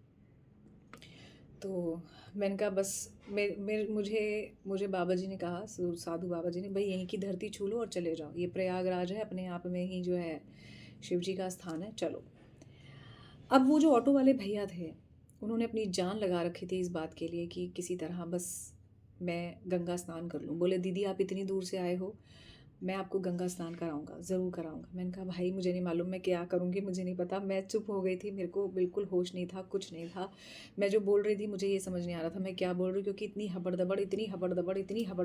तो मैंने कहा बस मुझे बाबा जी ने कहा, साधु बाबा जी ने, भाई यहीं की धरती छू लो और चले जाओ। ये प्रयागराज है, अपने आप में ही जो है शिव जी का स्थान है, चलो। अब वो जो ऑटो वाले भैया थे उन्होंने अपनी जान लगा रखी थी इस बात के लिए कि किसी तरह बस मैं गंगा स्नान कर लूँ। बोले दीदी आप इतनी दूर से आए हो, मैं आपको गंगा स्नान कराऊंगा, ज़रूर कराऊंगा। मैंने कहा भाई मुझे नहीं मालूम मैं क्या करूँगी, मुझे नहीं पता। मैं चुप हो गई थी, मेरे को बिल्कुल होश नहीं था, कुछ नहीं था। मैं जो बोल रही थी मुझे ये समझ नहीं आ रहा था मैं क्या बोल रही हूँ, क्योंकि इतनी हबड़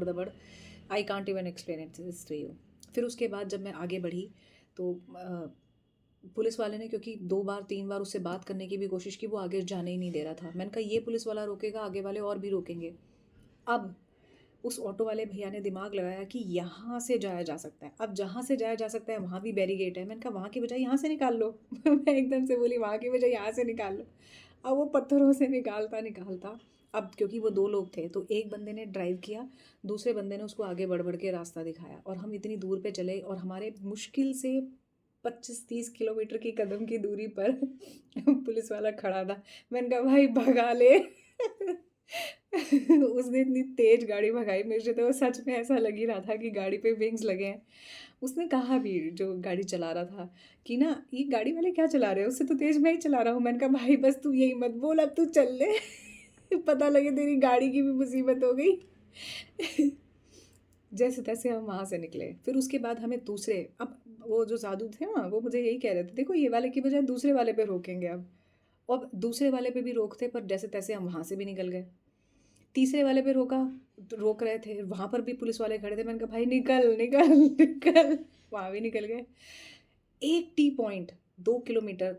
दबड़, I can't even explain it this to you. फिर उसके बाद जब मैं आगे बढ़ी तो पुलिस वाले ने, क्योंकि 2 बार 3 बार उससे बात करने की भी कोशिश की, वो आगे जाने ही नहीं दे रहा था। मैंने कहा ये पुलिस वाला रोकेगा, आगे वाले और भी रोकेंगे। अब उस ऑटो वाले भैया ने दिमाग लगाया कि यहाँ से जाया जा सकता है। अब जहाँ से जाया जा सकता है वहाँ भी बैरिकेड है। मैंने कहा वहाँ की बजाय यहाँ से निकाल लो। मैं एकदम से बोली वहाँ की बजाय यहाँ से निकाल लो। अब वो पत्थरों से निकालता निकालता, अब क्योंकि वो 2 लोग थे तो एक बंदे ने ड्राइव किया, दूसरे बंदे ने उसको आगे बढ़ बढ़ के रास्ता दिखाया और हम इतनी दूर पे चले और हमारे मुश्किल से 25-30 किलोमीटर की कदम की दूरी पर पुलिस वाला खड़ा था। मैंने कहा भाई भगा ले। उसने इतनी तेज गाड़ी भगाई, मुझे तो सच में ऐसा लग ही रहा था कि गाड़ी पे विंग्स लगे हैं। उसने कहा भी, जो गाड़ी चला रहा था, कि ना ये गाड़ी वाले क्या चला रहे हैं, उससे तो तेज मैं ही चला रहा हूँ। मैंने कहा भाई बस तू यही मत बोल, अब तू चल ले। पता लगे तेरी गाड़ी की भी मुसीबत हो गई। जैसे तैसे हम वहाँ से निकले। फिर उसके बाद हमें दूसरे, अब वो जो साधु थे ना वो मुझे यही कह रहे थे, देखो ये वाले की बजाय दूसरे वाले पे रोकेंगे अब। और दूसरे वाले पे भी रोकते, पर जैसे तैसे हम वहाँ से भी निकल गए। तीसरे वाले पे रोका तो रोक रहे थे, वहाँ पर भी पुलिस वाले खड़े थे। मैंने कहा भाई निकल निकल निकल, वहाँ भी निकल गए। एक टी पॉइंट 2 किलोमीटर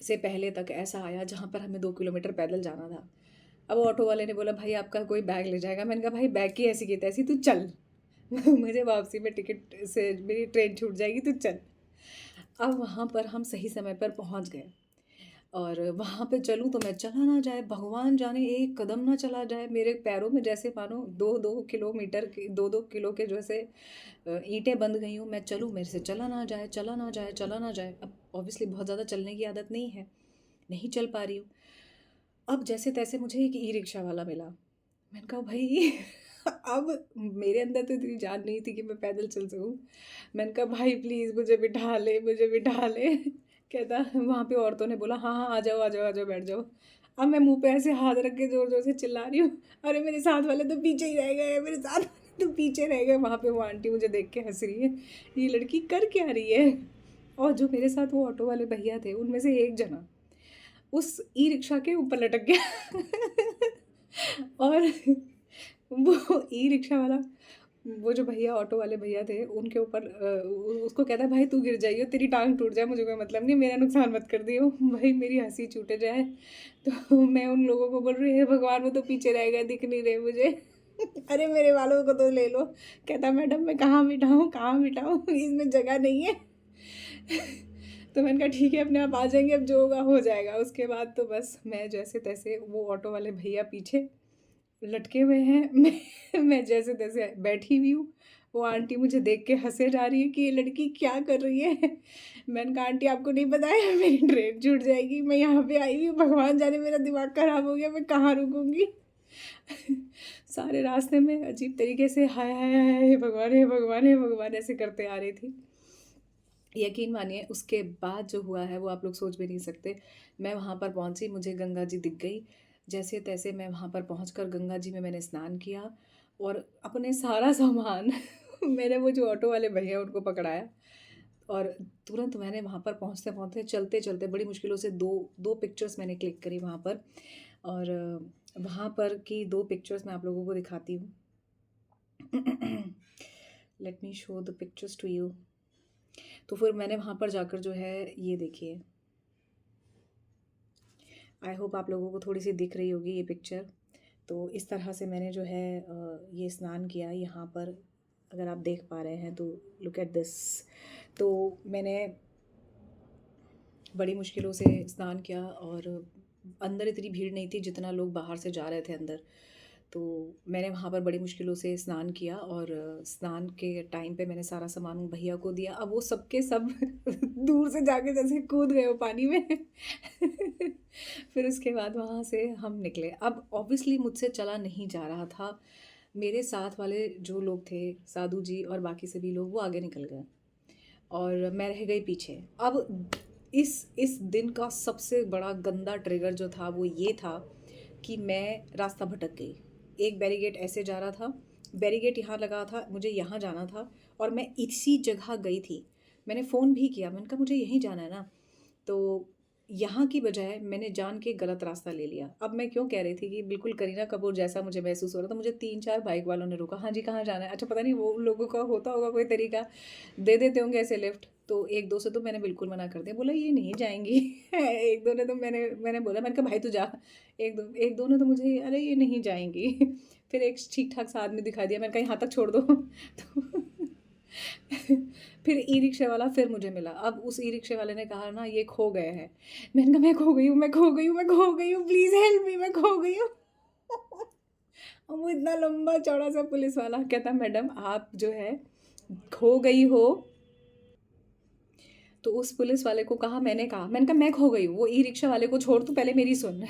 से पहले तक ऐसा आया जहाँ पर हमें 2 किलोमीटर पैदल जाना था। अब ऑटो वाले ने बोला भाई आपका कोई बैग ले जाएगा। मैंने कहा भाई बैग की ऐसी की तैसी, तू चल। मुझे वापसी में टिकट से मेरी ट्रेन छूट जाएगी, तू चल। अब वहाँ पर हम सही समय पर पहुँच गए और वहाँ पे चलूँ तो मैं चला ना जाए, भगवान जाने एक कदम ना चला जाए। मेरे पैरों में जैसे मानो 2-2 किलोमीटर के 2-2 किलो के जैसे ईंटें बंध गई हूँ। मैं चलूँ, मेरे से चला ना जाए, चला ना जाए, चला ना जाए। अब ऑब्वियसली बहुत ज़्यादा चलने की आदत नहीं है, नहीं चल पा रही हूँ। अब जैसे तैसे मुझे एक ई रिक्शा वाला मिला। मैंने कहा भाई अब मेरे अंदर तो इतनी जान नहीं थी कि मैं पैदल चल सकूँ। मैंने कहा भाई प्लीज़ मुझे बिठा ले, मुझे बिठा ले। कहता, वहाँ पे औरतों ने बोला हाँ हाँ आ जाओ आ जाओ आ जाओ, बैठ जाओ। अब मैं मुंह पे ऐसे हाथ रख के ज़ोर ज़ोर से चिल्ला रही हूँ, अरे मेरे साथ वाले तो पीछे ही रह गए, मेरे साथ वाले तो पीछे रह गए। वहाँ पे वो आंटी मुझे देख के हंस रही है, ये लड़की कर क्या रही है। और जो मेरे साथ वो ऑटो वाले भैया थे उनमें से एक जना उस ई रिक्शा के ऊपर लटक गया। और वो ई रिक्शा वाला, वो जो भैया ऑटो वाले भैया थे उनके ऊपर उसको कहता है भाई तू गिर जाइयो, तेरी टांग टूट जाए, मुझे कोई मतलब नहीं, मेरा नुकसान मत कर दियो। भाई मेरी हंसी छूटे जाए। तो मैं उन लोगों को बोल रही है भगवान वो तो पीछे रह गए, दिख नहीं रहे मुझे। अरे मेरे वालों को तो ले लो। कहता मैडम मैं कहाँ बिठाऊँ, कहाँ बिठाऊँ, इसमें जगह नहीं है। तो मैंने कहा ठीक है, अपने आप आ जाएंगे, अब जो होगा हो जाएगा। उसके बाद तो बस मैं जैसे तैसे, वो ऑटो वाले भैया पीछे लटके हुए हैं, मैं जैसे तैसे बैठी हुई हूँ। वो आंटी मुझे देख के हंसे जा रही है कि ये लड़की क्या कर रही है। मैंने कहा आंटी आपको नहीं पता है मेरी ट्रेन छूट जाएगी, मैं यहाँ पे आई हुई हूँ, भगवान जाने मेरा दिमाग खराब हो गया, मैं कहाँ रुकूंगी। सारे रास्ते में अजीब तरीके से हाय हाय हाय हाय, हे भगवान हे भगवान हे भगवान ऐसे करते आ रही थी। यकीन मानिए उसके बाद जो हुआ है वो आप लोग सोच भी नहीं सकते। मैं वहाँ पर पहुँची, मुझे गंगा जी दिख गई। जैसे तैसे मैं वहाँ पर पहुँचकर गंगा जी में मैंने स्नान किया और अपने सारा सामान मैंने वो जो ऑटो वाले भैया उनको पकड़ाया और तुरंत मैंने वहाँ पर पहुँचते-पहुँचते, चलते-चलते बड़ी मुश्किलों से 2 पिक्चर्स मैंने क्लिक करी वहाँ पर। और वहाँ पर की 2 पिक्चर्स मैं आप लोगों को दिखाती हूँ। Let me show the pictures to you. तो फिर मैंने वहाँ पर जाकर जो है, ये देखिए, आई होप आप लोगों को थोड़ी सी दिख रही होगी ये पिक्चर। तो इस तरह से मैंने जो है ये स्नान किया यहाँ पर, अगर आप देख पा रहे हैं तो लुक एट दिस। तो मैंने बड़ी मुश्किलों से स्नान किया और अंदर इतनी भीड़ नहीं थी जितना लोग बाहर से जा रहे थे अंदर। तो मैंने वहाँ पर बड़ी मुश्किलों से स्नान किया और स्नान के टाइम पे मैंने सारा सामान उन भैया को दिया। अब वो सब के सब दूर से जाके जैसे कूद गए वो पानी में। फिर उसके बाद वहाँ से हम निकले। अब ऑब्वियसली मुझसे चला नहीं जा रहा था। मेरे साथ वाले जो लोग थे, साधु जी और बाकी सभी लोग, वो आगे निकल गए और मैं रह गई पीछे। अब इस दिन का सबसे बड़ा गंदा ट्रिगर जो था वो ये था कि मैं रास्ता भटक गई। एक बैरिकेड ऐसे जा रहा था, बैरिकेड यहाँ लगा था, मुझे यहाँ जाना था और मैं इसी जगह गई थी। मैंने फ़ोन भी किया, मैंने कहा मुझे यहीं जाना है ना। तो यहाँ की बजाय मैंने जान के गलत रास्ता ले लिया। अब मैं क्यों कह रही थी कि बिल्कुल करीना कपूर जैसा मुझे महसूस हो रहा था। मुझे 3-4 बाइक वालों ने रोका, हाँ जी कहाँ जाना है? अच्छा पता नहीं वो उन लोगों का होता होगा कोई तरीका, दे देते होंगे ऐसे लिफ्ट। तो 1-2 से तो मैंने बिल्कुल मना कर दिया, बोला ये नहीं जाएँगी। 1-2 ने तो मैंने बोला, मैंने कहा भाई तू जा। 1-2 ने तो मुझे अरे ये नहीं जाएँगी। फिर एक ठीक-ठाक सा आदमी दिखा दिया, मैंने कहा यहाँ तक छोड़ दो। तो फिर ई-रिक्शा वाला फिर मुझे मिला। अब उस ई-रिक्शे वाले ने कहा ना ये खो गए हैं। मैंने कहा मैं खो गई हूँ, मैं खो गई हूँ, मैं खो गई हूँ, प्लीज़ हेल्प मी, मैं खो गई हूँ। और वो इतना लंबा चौड़ा सा पुलिस वाला कहता मैडम आप जो है खो गई हो। तो उस पुलिस वाले को कहा, मैंने कहा मैं खो गई हूँ, वो ई-रिक्शा वाले को छोड़ तू पहले मेरी सुन।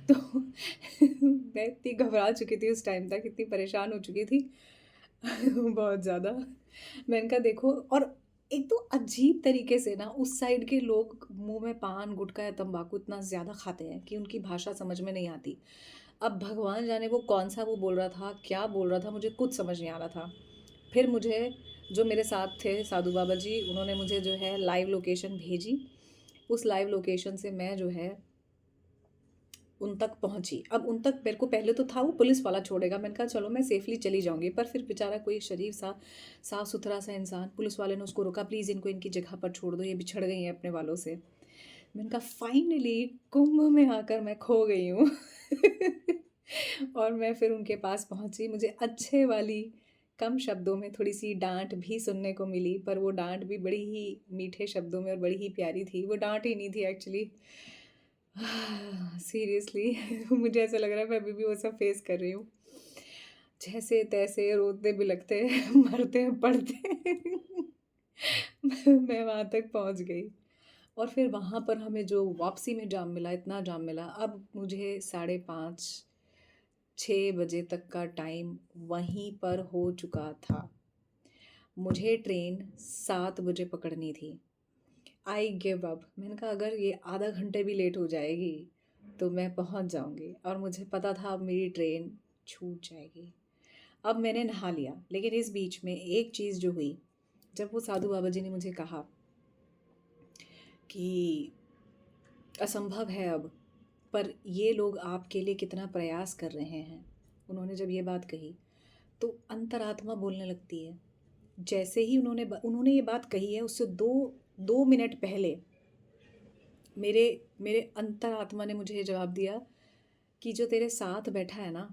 तो मैं इतनी घबरा चुकी थी उस टाइम तक, इतनी परेशान हो चुकी थी। बहुत ज़्यादा। मैंने कहा देखो, और एक तो अजीब तरीके से ना उस साइड के लोग मुँह में पान, गुटखा या तंबाकू इतना ज़्यादा खाते हैं कि उनकी भाषा समझ में नहीं आती। अब भगवान जाने वो कौन-सा वो बोल रहा था, क्या बोल रहा था, मुझे कुछ समझ नहीं आ रहा था। फिर मुझे जो मेरे साथ थे साधु बाबा जी, उन्होंने मुझे जो है लाइव लोकेशन भेजी। उस लाइव लोकेशन से मैं जो है उन तक पहुँची। अब उन तक मेरे को पहले तो था वो पुलिस वाला छोड़ेगा, मैंने कहा चलो मैं सेफ़ली चली जाऊँगी। पर फिर बेचारा कोई शरीफ सा, साफ़-सुथरा सा इंसान, पुलिस वाले ने उसको रोका, प्लीज़ इनको इनकी जगह पर छोड़ दो, ये बिछड़ गई हैं अपने वालों से। मैंने कहा फाइनली कुंभ में आकर मैं खो गई हूँ। और मैं फिर उनके पास पहुँची। मुझे अच्छे वाली कम शब्दों में थोड़ी-सी डाँट भी सुनने को मिली, पर वो डाँट भी बड़ी ही मीठे शब्दों में और बड़ी ही प्यारी थी। वो डाँट ही नहीं थी एक्चुअली। सीरियसली मुझे ऐसा लग रहा है मैं अभी भी वो सब फेस कर रही हूँ। जैसे-तैसे रोते-बिलखते मरते-पड़ते मैं वहाँ तक पहुँच गई। और फिर वहाँ पर हमें जो वापसी में जाम मिला, इतना जाम मिला। अब मुझे 5:30 6 बजे तक का टाइम वहीं पर हो चुका था। मुझे ट्रेन 7 बजे पकड़नी थी। I give up. मैंने कहा अगर ये आधा घंटे भी लेट हो जाएगी तो मैं पहुंच जाऊंगी, और मुझे पता था अब मेरी ट्रेन छूट जाएगी। अब मैंने नहा लिया, लेकिन इस बीच में एक चीज़ जो हुई, जब वो साधु बाबा जी ने मुझे कहा कि असंभव है अब, पर ये लोग आपके लिए कितना प्रयास कर रहे हैं, उन्होंने जब ये बात कही तो अंतरात्मा बोलने लगती है। जैसे ही उन्होंने ये बात कही है, उससे 2 मिनट पहले मेरे मेरे अंतरात्मा ने मुझे ये जवाब दिया कि जो तेरे साथ बैठा है ना,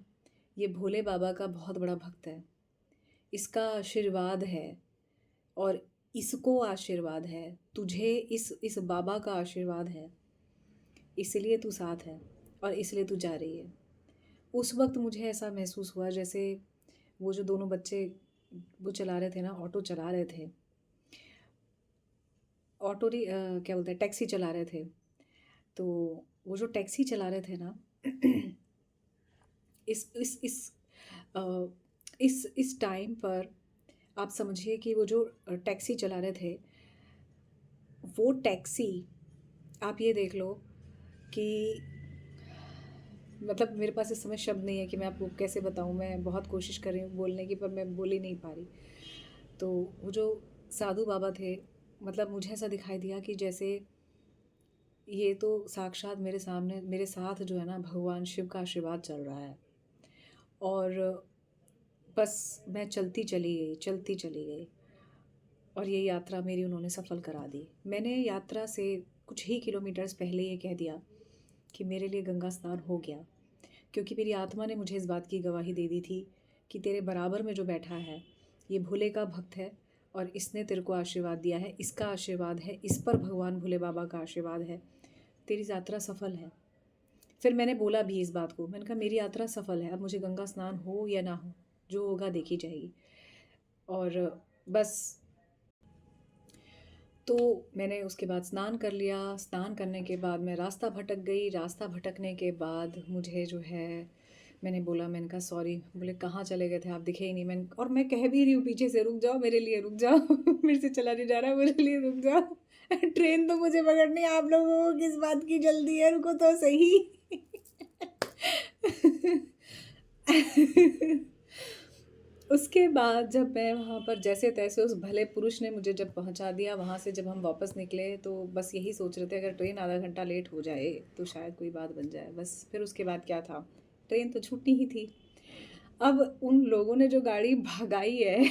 ये भोले बाबा का बहुत बड़ा भक्त है, इसका आशीर्वाद है, और इसको आशीर्वाद है, तुझे इस बाबा का आशीर्वाद है, इसलिए तू साथ है और इसलिए तू जा रही है। उस वक़्त मुझे ऐसा महसूस हुआ जैसे वो जो दोनों बच्चे वो चला रहे थे ना, ऑटो चला रहे थे। क्या बोलते हैं, टैक्सी चला रहे थे। तो वो जो टैक्सी चला रहे थे ना इस इस इस अ, इस टाइम पर आप समझिए कि वो जो टैक्सी चला रहे थे, वो टैक्सी आप ये देख लो कि मतलब मेरे पास इस समय शब्द नहीं है कि मैं आपको कैसे बताऊँ। मैं बहुत कोशिश कर रही हूँ बोलने की, पर मैं बोल ही नहीं पा रही। तो वो जो साधु बाबा थे, मतलब मुझे ऐसा दिखाई दिया कि जैसे ये तो साक्षात मेरे सामने मेरे साथ जो है ना, भगवान शिव का आशीर्वाद चल रहा है। और बस मैं चलती चली गई और ये यात्रा मेरी उन्होंने सफल करा दी। मैंने यात्रा से कुछ ही किलोमीटर्स पहले ये कह दिया कि मेरे लिए गंगा स्नान हो गया, क्योंकि मेरी आत्मा ने मुझे इस बात की गवाही दे दी थी कि तेरे बराबर में जो बैठा है ये भोले का भक्त है और इसने तेरे को आशीर्वाद दिया है, इसका आशीर्वाद है, इस पर भगवान भोले बाबा का आशीर्वाद है, तेरी यात्रा सफल है। फिर मैंने बोला भी इस बात को, मैंने कहा मेरी यात्रा सफल है, अब मुझे गंगा स्नान हो या ना हो, जो होगा देखी जाएगी। और बस तो मैंने उसके बाद स्नान कर लिया। स्नान करने के बाद मैं रास्ता भटक गई। रास्ता भटकने के बाद मुझे जो है, मैंने बोला, मैंने कहा सॉरी। बोले कहाँ चले गए थे आप, दिखे ही नहीं। और मैं कह भी रही हूँ पीछे से, रुक जाओ मेरे लिए, रुक जाओ मेरे से चला नहीं जा रहा, मेरे लिए रुक जाओ ट्रेन तो मुझे पकड़नी है, आप लोगों को किस बात की जल्दी है, रुको तो सही उसके बाद जब मैं वहाँ पर जैसे तैसे, उस भले पुरुष ने मुझे जब पहुँचा दिया, वहाँ से जब हम वापस निकले तो बस यही सोच रहे थे अगर ट्रेन आधा घंटा लेट हो जाए तो शायद कोई बात बन जाए। बस फिर उसके बाद क्या था, ट्रेन तो छूटनी ही थी। अब उन लोगों ने जो गाड़ी भगाई है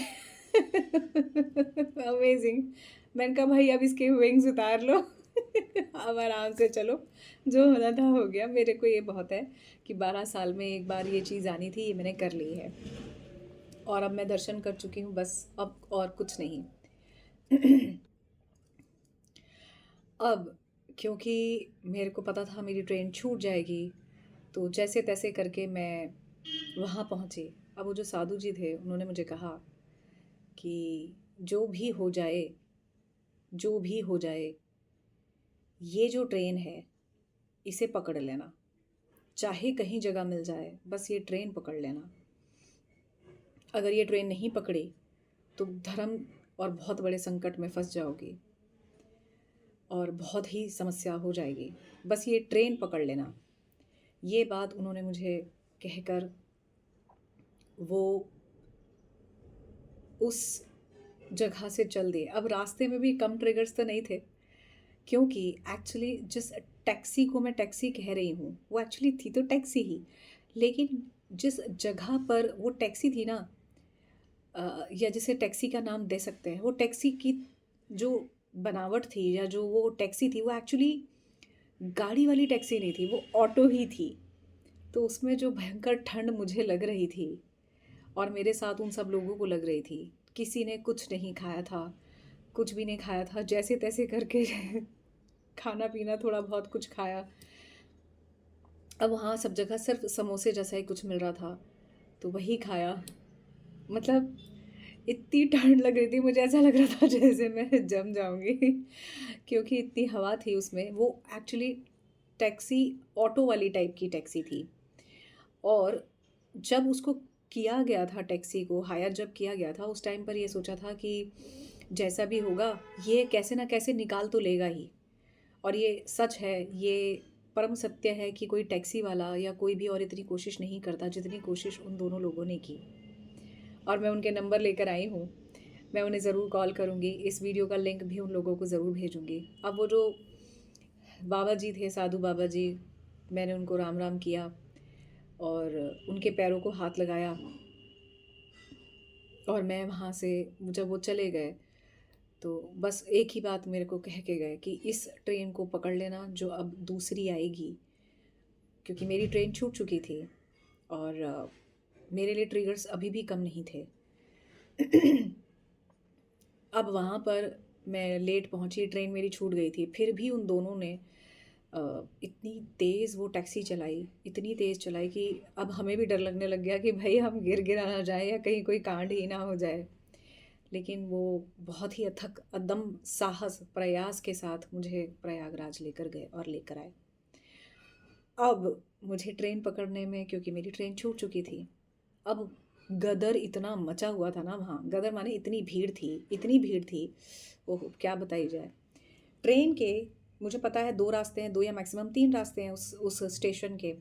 अमेजिंग। मैंने कहा भाई अब इसके विंग्स उतार लो अब आराम से चलो, जो होना था हो गया। मेरे को ये बहुत है कि 12 साल में एक बार ये चीज़ आनी थी, ये मैंने कर ली है और अब मैं दर्शन कर चुकी हूँ, बस अब और कुछ नहीं अब क्योंकि मेरे को पता था मेरी ट्रेन छूट जाएगी, तो जैसे तैसे करके मैं वहाँ पहुँची। अब वो जो साधु जी थे उन्होंने मुझे कहा कि जो भी हो जाए, जो भी हो जाए, ये जो ट्रेन है इसे पकड़ लेना, चाहे कहीं जगह मिल जाए, बस ये ट्रेन पकड़ लेना। अगर ये ट्रेन नहीं पकड़ी तो धर्म और बहुत बड़े संकट में फंस जाओगी और बहुत ही समस्या हो जाएगी, बस ये ट्रेन पकड़ लेना। ये बात उन्होंने मुझे कहकर वो उस जगह से चल दिए। अब रास्ते में भी कम ट्रिगर्स तो नहीं थे, क्योंकि एक्चुअली जिस टैक्सी को मैं टैक्सी कह रही हूँ वो एक्चुअली थी तो टैक्सी ही, लेकिन जिस जगह पर वो टैक्सी थी ना, या जिसे टैक्सी का नाम दे सकते हैं, वो टैक्सी की जो बनावट थी या जो वो टैक्सी थी वो एक्चुअली गाड़ी वाली टैक्सी नहीं थी, वो ऑटो ही थी। तो उसमें जो भयंकर ठंड मुझे लग रही थी और मेरे साथ उन सब लोगों को लग रही थी, किसी ने कुछ नहीं खाया था, कुछ भी नहीं खाया था, जैसे तैसे करके खाना पीना थोड़ा बहुत कुछ खाया। अब वहाँ सब जगह सिर्फ समोसे जैसा ही कुछ मिल रहा था, तो वही खाया। मतलब इतनी ठंड लग रही थी, मुझे ऐसा लग रहा था जैसे मैं जम जाऊंगी क्योंकि इतनी हवा थी उसमें। वो एक्चुअली टैक्सी ऑटो वाली टाइप की टैक्सी थी। और जब उसको किया गया था, टैक्सी को हायर जब किया गया था, उस टाइम पर ये सोचा था कि जैसा भी होगा ये कैसे ना कैसे निकाल तो लेगा ही। और ये सच है, ये परम सत्य है कि कोई टैक्सी वाला या कोई भी और इतनी कोशिश नहीं करता जितनी कोशिश उन दोनों लोगों ने की। और मैं उनके नंबर लेकर आई हूँ, मैं उन्हें ज़रूर कॉल करूँगी, इस वीडियो का लिंक भी उन लोगों को ज़रूर भेजूँगी। अब वो जो बाबा जी थे, साधु बाबा जी, मैंने उनको राम राम किया और उनके पैरों को हाथ लगाया और मैं वहाँ से जब वो चले गए तो बस एक ही बात मेरे को कह के गए कि इस ट्रेन को पकड़ लेना जो अब दूसरी आएगी, क्योंकि मेरी ट्रेन छूट चुकी थी और मेरे लिए ट्रिगर्स अभी भी कम नहीं थे अब वहाँ पर मैं लेट पहुँची, ट्रेन मेरी छूट गई थी, फिर भी उन दोनों ने इतनी तेज़ वो टैक्सी चलाई, इतनी तेज़ चलाई कि अब हमें भी डर लगने लग गया कि भई हम गिरा ना जाएँ या कहीं कोई कांड ही ना हो जाए। लेकिन वो बहुत ही अथक अदम्य साहस, प्रयास के साथ मुझे प्रयागराज लेकर गए और लेकर आए। अब मुझे ट्रेन पकड़ने में, क्योंकि मेरी ट्रेन छूट चुकी थी, अब गदर इतना मचा हुआ था ना वहाँ, गदर माने इतनी भीड़ थी, ओहो! क्या बताई जाए। ट्रेन के मुझे पता है 2 रास्ते हैं, 2 या मैक्सिमम 3 रास्ते हैं उस स्टेशन के।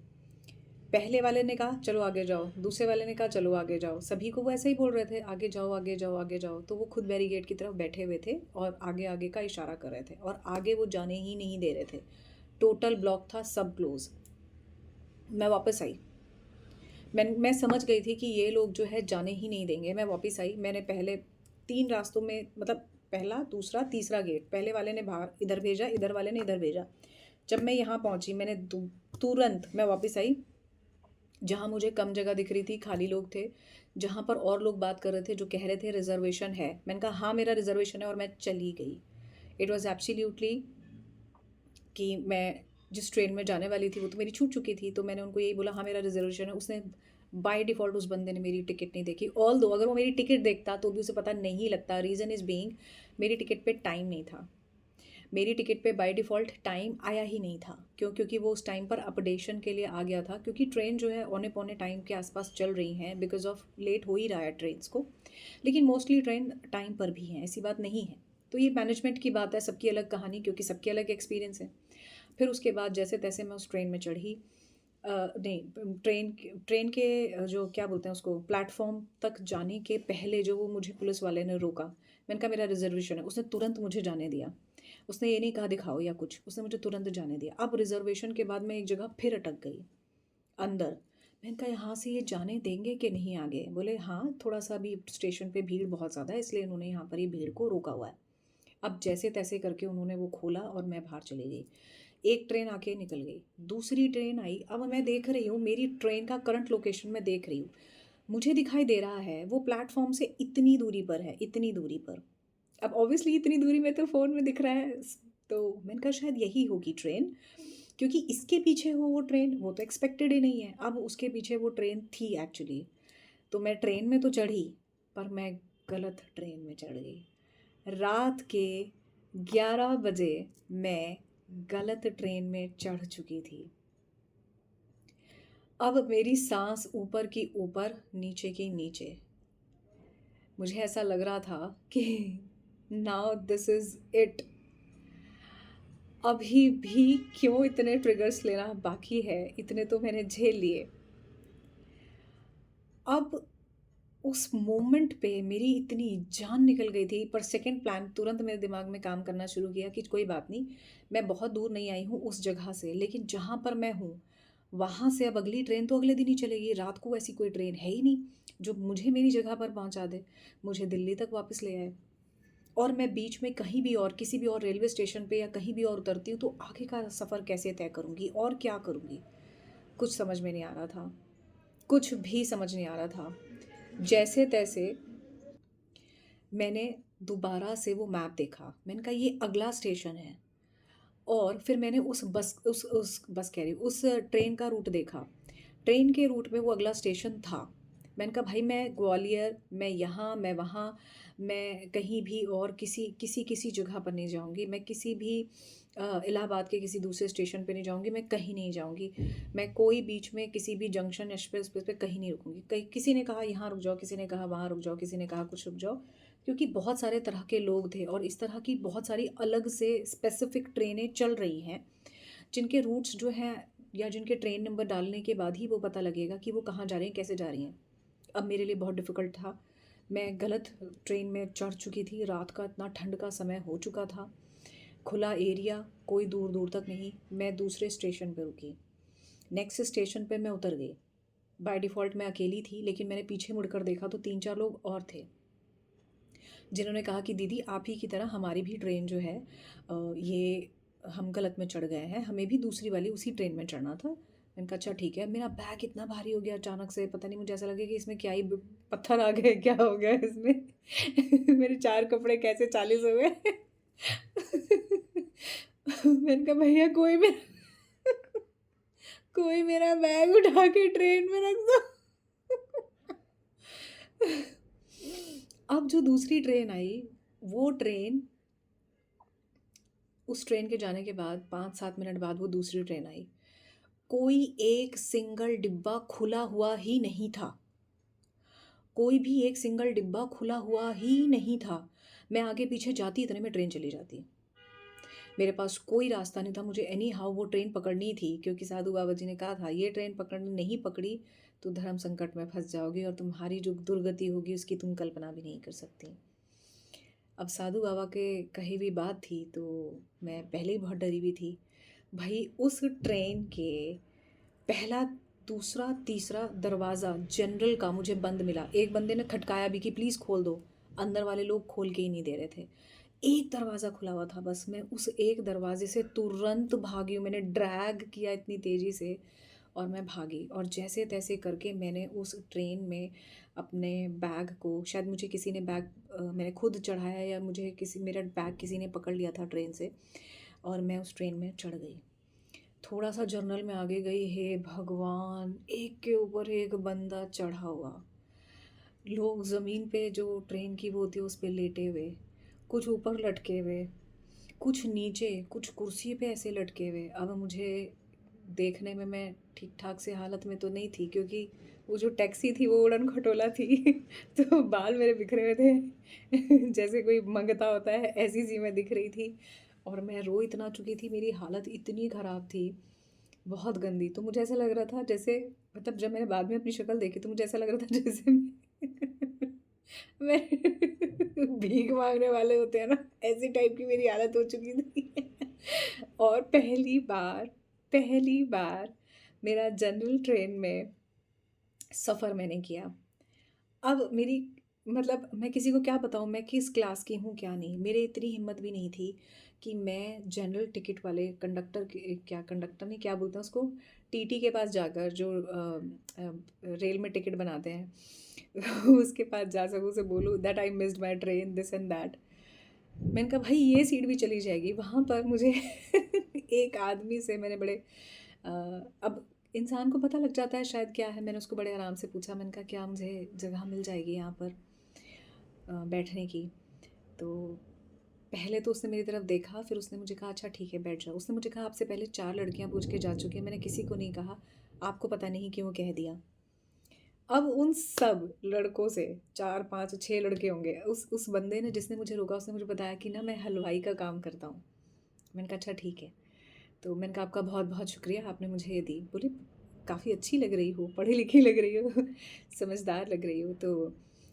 पहले वाले ने कहा चलो आगे जाओ, दूसरे वाले ने कहा चलो आगे जाओ। सभी को वो ऐसे ही बोल रहे थे, आगे जाओ, आगे जाओ, आगे जाओ। तो वो खुद बैरिकेड की तरफ बैठे हुए थे और आगे-आगे का इशारा कर रहे थे और आगे वो जाने ही नहीं दे रहे थे। टोटल ब्लॉक था, सब क्लोज़। मैं वापस आई। मैं समझ गई थी कि ये लोग जो है जाने ही नहीं देंगे। मैं वापस आई, मैंने पहले 3 रास्तों में, मतलब पहला, दूसरा, तीसरा गेट, पहले वाले ने बाहर इधर भेजा, इधर वाले ने इधर भेजा। जब मैं यहाँ पहुँची, मैंने तुरंत मैं वापस आई, जहाँ मुझे कम जगह दिख रही थी, खाली लोग थे, जहाँ पर और लोग बात कर रहे थे जो कह रहे थे रिज़र्वेशन है। मैंने कहा हाँ मेरा रिज़र्वेशन है और मैं चली गई। इट वाज़ एब्सोल्यूटली कि मैं जिस ट्रेन में जाने वाली थी वो तो मेरी छूट चुकी थी, तो मैंने उनको यही बोला हाँ मेरा रिजर्वेशन है। उसने बाय डिफ़ॉल्ट, उस बंदे ने मेरी टिकट नहीं देखी, ऑल दो अगर वो मेरी टिकट देखता तो भी उसे पता नहीं लगता। रीज़न इज़ बीइंग मेरी टिकट पे टाइम नहीं था। मेरी टिकट पे बाय डिफ़ॉल्ट टाइम आया ही नहीं था। क्यों? क्योंकि वो उस टाइम पर अपडेशन के लिए आ गया था, क्योंकि ट्रेन जो है औने पौने टाइम के आसपास चल रही हैं, बिकॉज़ ऑफ लेट हो ही रहा है ट्रेन्स को। लेकिन मोस्टली ट्रेन टाइम पर भी हैं, ऐसी बात नहीं है। तो ये मैनेजमेंट की बात है, सबकी अलग कहानी, क्योंकि सबके अलग एक्सपीरियंस है। फिर उसके बाद जैसे-तैसे मैं उस ट्रेन में चढ़ी। नहीं, ट्रेन के जो क्या बोलते हैं उसको, प्लेटफ़ॉर्म तक जाने के पहले जो वो मुझे पुलिस वाले ने रोका। मैंने कहा मेरा रिज़र्वेशन है, उसने तुरंत मुझे जाने दिया। उसने ये नहीं कहा दिखाओ या कुछ, उसने मुझे तुरंत जाने दिया। अब रिज़र्वेशन के बाद मैं एक जगह फिर अटक गई, अंदर। मैंने कहा यहाँ से ये जाने देंगे कि नहीं आगे? बोले हाँ, थोड़ा-सा अभी स्टेशन पे भीड़ बहुत ज़्यादा है, इसलिए इन्होंने यहाँ पर ये भीड़ को रोका हुआ है। अब जैसे-तैसे करके उन्होंने वो खोला और मैं बाहर चली गई। एक ट्रेन आके निकल गई, दूसरी ट्रेन आई, अब मैं देख रही हूँ मेरी ट्रेन का करंट लोकेशन मैं देख रही हूँ। मुझे दिखाई दे रहा है वो प्लेटफ़ॉर्म से इतनी दूरी पर है, इतनी दूरी पर। अब ऑब्वियसली इतनी दूरी में तो फ़ोन में दिख रहा है, तो मैंने कहा शायद यही होगी ट्रेन, क्योंकि इसके पीछे हो वो ट्रेन, वो तो एक्सपेक्टेड ही नहीं है। अब उसके पीछे वो ट्रेन थी एक्चुअली। तो मैं ट्रेन में तो चढ़ी, पर मैं गलत ट्रेन में चढ़ गई। रात के 11 बजे मैं गलत ट्रेन में चढ़ चुकी थी। अब मेरी साँस ऊपर की ऊपर, नीचे की नीचे। मुझे ऐसा लग रहा था कि नाउ दिस इज़ इट। अभी भी क्यों इतने ट्रिगर्स लेना बाकी है, इतने तो मैंने झेल लिए। अब उस मोमेंट पे मेरी इतनी जान निकल गई थी, पर सेकंड प्लान तुरंत मेरे दिमाग में काम करना शुरू किया कि कोई बात नहीं, मैं बहुत दूर नहीं आई हूँ उस जगह से, लेकिन जहाँ पर मैं हूँ, वहाँ से अब अगली ट्रेन तो अगले दिन ही चलेगी। रात को ऐसी कोई ट्रेन है ही नहीं, जो मुझे मेरी जगह पर पहुँचा दे, मुझे दिल्ली तक वापस ले आए। और मैं बीच में कहीं भी और, किसी भी और रेलवे स्टेशन पे या कहीं भी और उतरती हूँ, तो आगे का सफ़र कैसे तय करूँगी और क्या करूँगी? कुछ समझ में नहीं आ रहा था, कुछ भी समझ नहीं आ रहा था। जैसे-तैसे मैंने दोबारा से वो मैप देखा, मैंने कहा ये अगला स्टेशन है, और फिर मैंने उस बस कह रही हूँ, उस ट्रेन का रूट देखा। ट्रेन के रूट में वो अगला स्टेशन था। मैंने कहा भाई मैं ग्वालियर, मैं यहाँ, मैं वहाँ, मैं कहीं भी और किसी जगह पर नहीं जाऊँगी। मैं किसी भी इलाहाबाद के किसी दूसरे स्टेशन पे नहीं जाऊँगी, मैं कहीं नहीं जाऊँगी। मैं कोई बीच में किसी भी जंक्शन, एक्सप्रेस पे कहीं नहीं रुकूँगी। कहीं किसी ने कहा यहाँ रुक जाओ, किसी ने कहा वहाँ रुक जाओ, किसी ने कहा कुछ रुक जाओ। क्योंकि बहुत सारे तरह के लोग थे और इस तरह की बहुत सारी अलग से स्पेसिफ़िक ट्रेनें चल रही हैं, जिनके रूट्स जो हैं या जिनके ट्रेन नंबर डालने के बाद ही वो पता लगेगा कि वो कहाँ जा रही हैं, कैसे जा रही हैं। अब मेरे लिए बहुत डिफ़िकल्ट था। मैं गलत ट्रेन में चढ़ चुकी थी, रात का इतना ठंड का समय हो चुका था, खुला एरिया, कोई दूर-दूर तक नहीं। मैं दूसरे स्टेशन पे रुकी। नेक्स्ट स्टेशन पे मैं उतर गई। बाय डिफ़ॉल्ट मैं अकेली थी, लेकिन मैंने पीछे मुड़कर देखा तो 3-4 लोग और थे, जिन्होंने कहा कि दीदी आप ही की तरह हमारी भी ट्रेन जो है ये हम गलत में चढ़ गए हैं, हमें भी दूसरी वाली उसी ट्रेन में चढ़ना था, मैंने कहा अच्छा ठीक है। मेरा बैग इतना भारी हो गया अचानक से, पता नहीं, मुझे ऐसा लगे कि इसमें क्या ही पत्थर आ गए, क्या हो गया इसमें। मेरे 4 कपड़े कैसे 40 हो गए। मैंने कहा भैया कोई मेरा बैग उठा के ट्रेन में रख दो। अब जो दूसरी ट्रेन आई, वो ट्रेन, उस ट्रेन के जाने के बाद 5-7 मिनट बाद वो दूसरी ट्रेन आई। कोई एक सिंगल डिब्बा खुला हुआ ही नहीं था। कोई भी एक सिंगल डिब्बा खुला हुआ ही नहीं था। मैं आगे पीछे जाती, इतने में ट्रेन चली जाती। मेरे पास कोई रास्ता नहीं था, मुझे एनी हाउ वो ट्रेन पकड़नी थी, क्योंकि साधु बाबा जी ने कहा था ये ट्रेन पकड़नी, नहीं पकड़ी तो धर्म संकट में फंस जाओगी और तुम्हारी जो दुर्गति होगी उसकी तुम कल्पना भी नहीं कर सकती। अब साधु बाबा के कही हुई बात थी, तो मैं पहले ही बहुत डरी हुई थी। भाई उस ट्रेन के पहला, दूसरा, तीसरा दरवाज़ा जनरल का मुझे बंद मिला। एक बंदे ने खटकाया भी कि प्लीज़ खोल दो, अंदर वाले लोग खोल के ही नहीं दे रहे थे। एक दरवाज़ा खुला हुआ था बस, मैं उस एक दरवाज़े से तुरंत भागी हूँ। मैंने ड्रैग किया इतनी तेज़ी से और मैं भागी, और जैसे-तैसे करके मैंने उस ट्रेन में अपने बैग को, शायद मुझे किसी ने बैग, मैंने खुद चढ़ाया या मुझे किसी, मेरा बैग किसी ने पकड़ लिया था ट्रेन से, और मैं उस ट्रेन में चढ़ गई। थोड़ा-सा जर्नल में आगे गई, हे भगवान! एक के ऊपर एक बंदा चढ़ा हुआ। लोग ज़मीन पे, जो ट्रेन की वो होती है उस पे लेटे हुए, कुछ ऊपर लटके हुए, कुछ नीचे, कुछ कुर्सी पे ऐसे लटके हुए। अब मुझे देखने में मैं ठीक-ठाक से हालत में तो नहीं थी, क्योंकि वो जो टैक्सी थी वो उड़न-खटोला थी। तो बाल मेरे बिखरे हुए थे। जैसे कोई मंगता होता है, ऐसी-सी मैं दिख रही थी, और मैं रो इतना चुकी थी, मेरी हालत इतनी ख़राब थी, बहुत गंदी। तो मुझे ऐसा लग रहा था जैसे, मतलब जब मैंने बाद में अपनी शक्ल देखी तो मुझे ऐसा लग रहा था जैसे मैं भीख मांगने वाले होते हैं ना, ऐसी टाइप की मेरी हालत हो चुकी थी। और पहली बार मेरा जनरल ट्रेन में सफ़र मैंने किया। अब मेरी, मतलब मैं किसी को क्या बताऊँ मैं किस क्लास की हूँ क्या नहीं। मेरे इतनी हिम्मत भी नहीं थी कि मैं जनरल टिकट वाले कंडक्टर के, क्या कंडक्टर नहीं, क्या बोलते हैं उसको, टीटी के पास जाकर, जो रेल में टिकट बनाते हैं, उसके पास जा सकूँ, उसे बोलूँ that I missed my train, this and that. मैंने कहा भाई ये सीट भी चली जाएगी। वहाँ पर मुझे एक आदमी से मैंने बड़े, अ, अब इंसान को पता लग जाता है शायद क्या है। मैंने उसको बड़े आराम से पूछा, मैंने कहा क्या मुझे जगह मिल जाएगी यहाँ पर बैठने की? तो पहले तो उसने मेरी तरफ देखा, फिर उसने मुझे कहा अच्छा ठीक है बैठ जाओ। उसने मुझे कहा आपसे पहले 4 लड़कियाँ पूछ के जा चुकी हैं, मैंने किसी को नहीं कहा, आपको पता नहीं क्यों कह दिया। अब उन सब लड़कों से, 4, 5, 6 लड़के होंगे, उस बंदे ने, जिसने मुझे रोका, उसने मुझे बताया कि ना मैं हलवाई का काम करता हूँ। मैंने कहा अच्छा ठीक है। तो मैंने कहा आपका बहुत बहुत शुक्रिया, आपने मुझे ये दी। बोले काफ़ी अच्छी लग रही हो, पढ़ी लिखी लग रही हो, समझदार लग रही हो। तो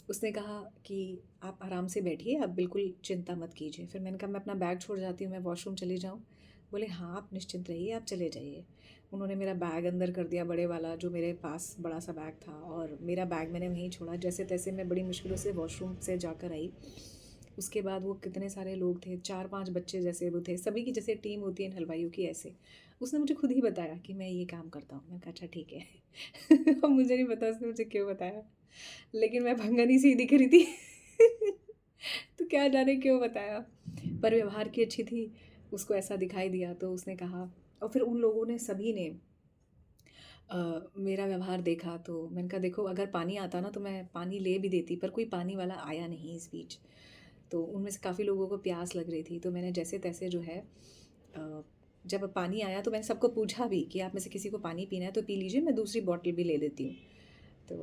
उसने कहा कि आप आराम से बैठिए, आप बिल्कुल चिंता मत कीजिए। फिर मैंने कहा मैं अपना बैग छोड़ जाती हूँ, मैं वॉशरूम चली जाऊँ? बोले हाँ आप निश्चिंत रहिए, आप चले जाइए। उन्होंने मेरा बैग अंदर कर दिया, बड़े वाला जो मेरे पास बड़ा सा बैग था, और मेरा बैग मैंने वहीं छोड़ा। जैसे तैसे मैं बड़ी मुश्किलों से वॉशरूम से जाकर आई। उसके बाद वो कितने सारे लोग थे, 4-5 बच्चे जैसे वो थे, सभी की जैसे टीम होती है हलवाइयों की, ऐसे। उसने मुझे खुद ही बताया कि मैं ये काम करता हूँ। मैंने कहा अच्छा ठीक है। अब मुझे नहीं पता उसने मुझे क्यों बताया, लेकिन मैं भंगनी सी दिख रही थी। तो क्या जाने क्यों बताया, पर व्यवहार की अच्छी थी, उसको ऐसा दिखाई दिया तो उसने कहा। और फिर उन लोगों ने, सभी ने मेरा व्यवहार देखा, तो मैंने कहा देखो अगर पानी आता ना तो मैं पानी ले भी देती, पर कोई पानी वाला आया नहीं इस बीच। तो उनमें से काफ़ी लोगों को प्यास लग रही थी, तो मैंने जैसे तैसे जो है, जब पानी आया तो मैंने सबको पूछा भी कि आप में से किसी को पानी पीना है तो पी लीजिए, मैं दूसरी बॉटल भी ले लेती हूँ। तो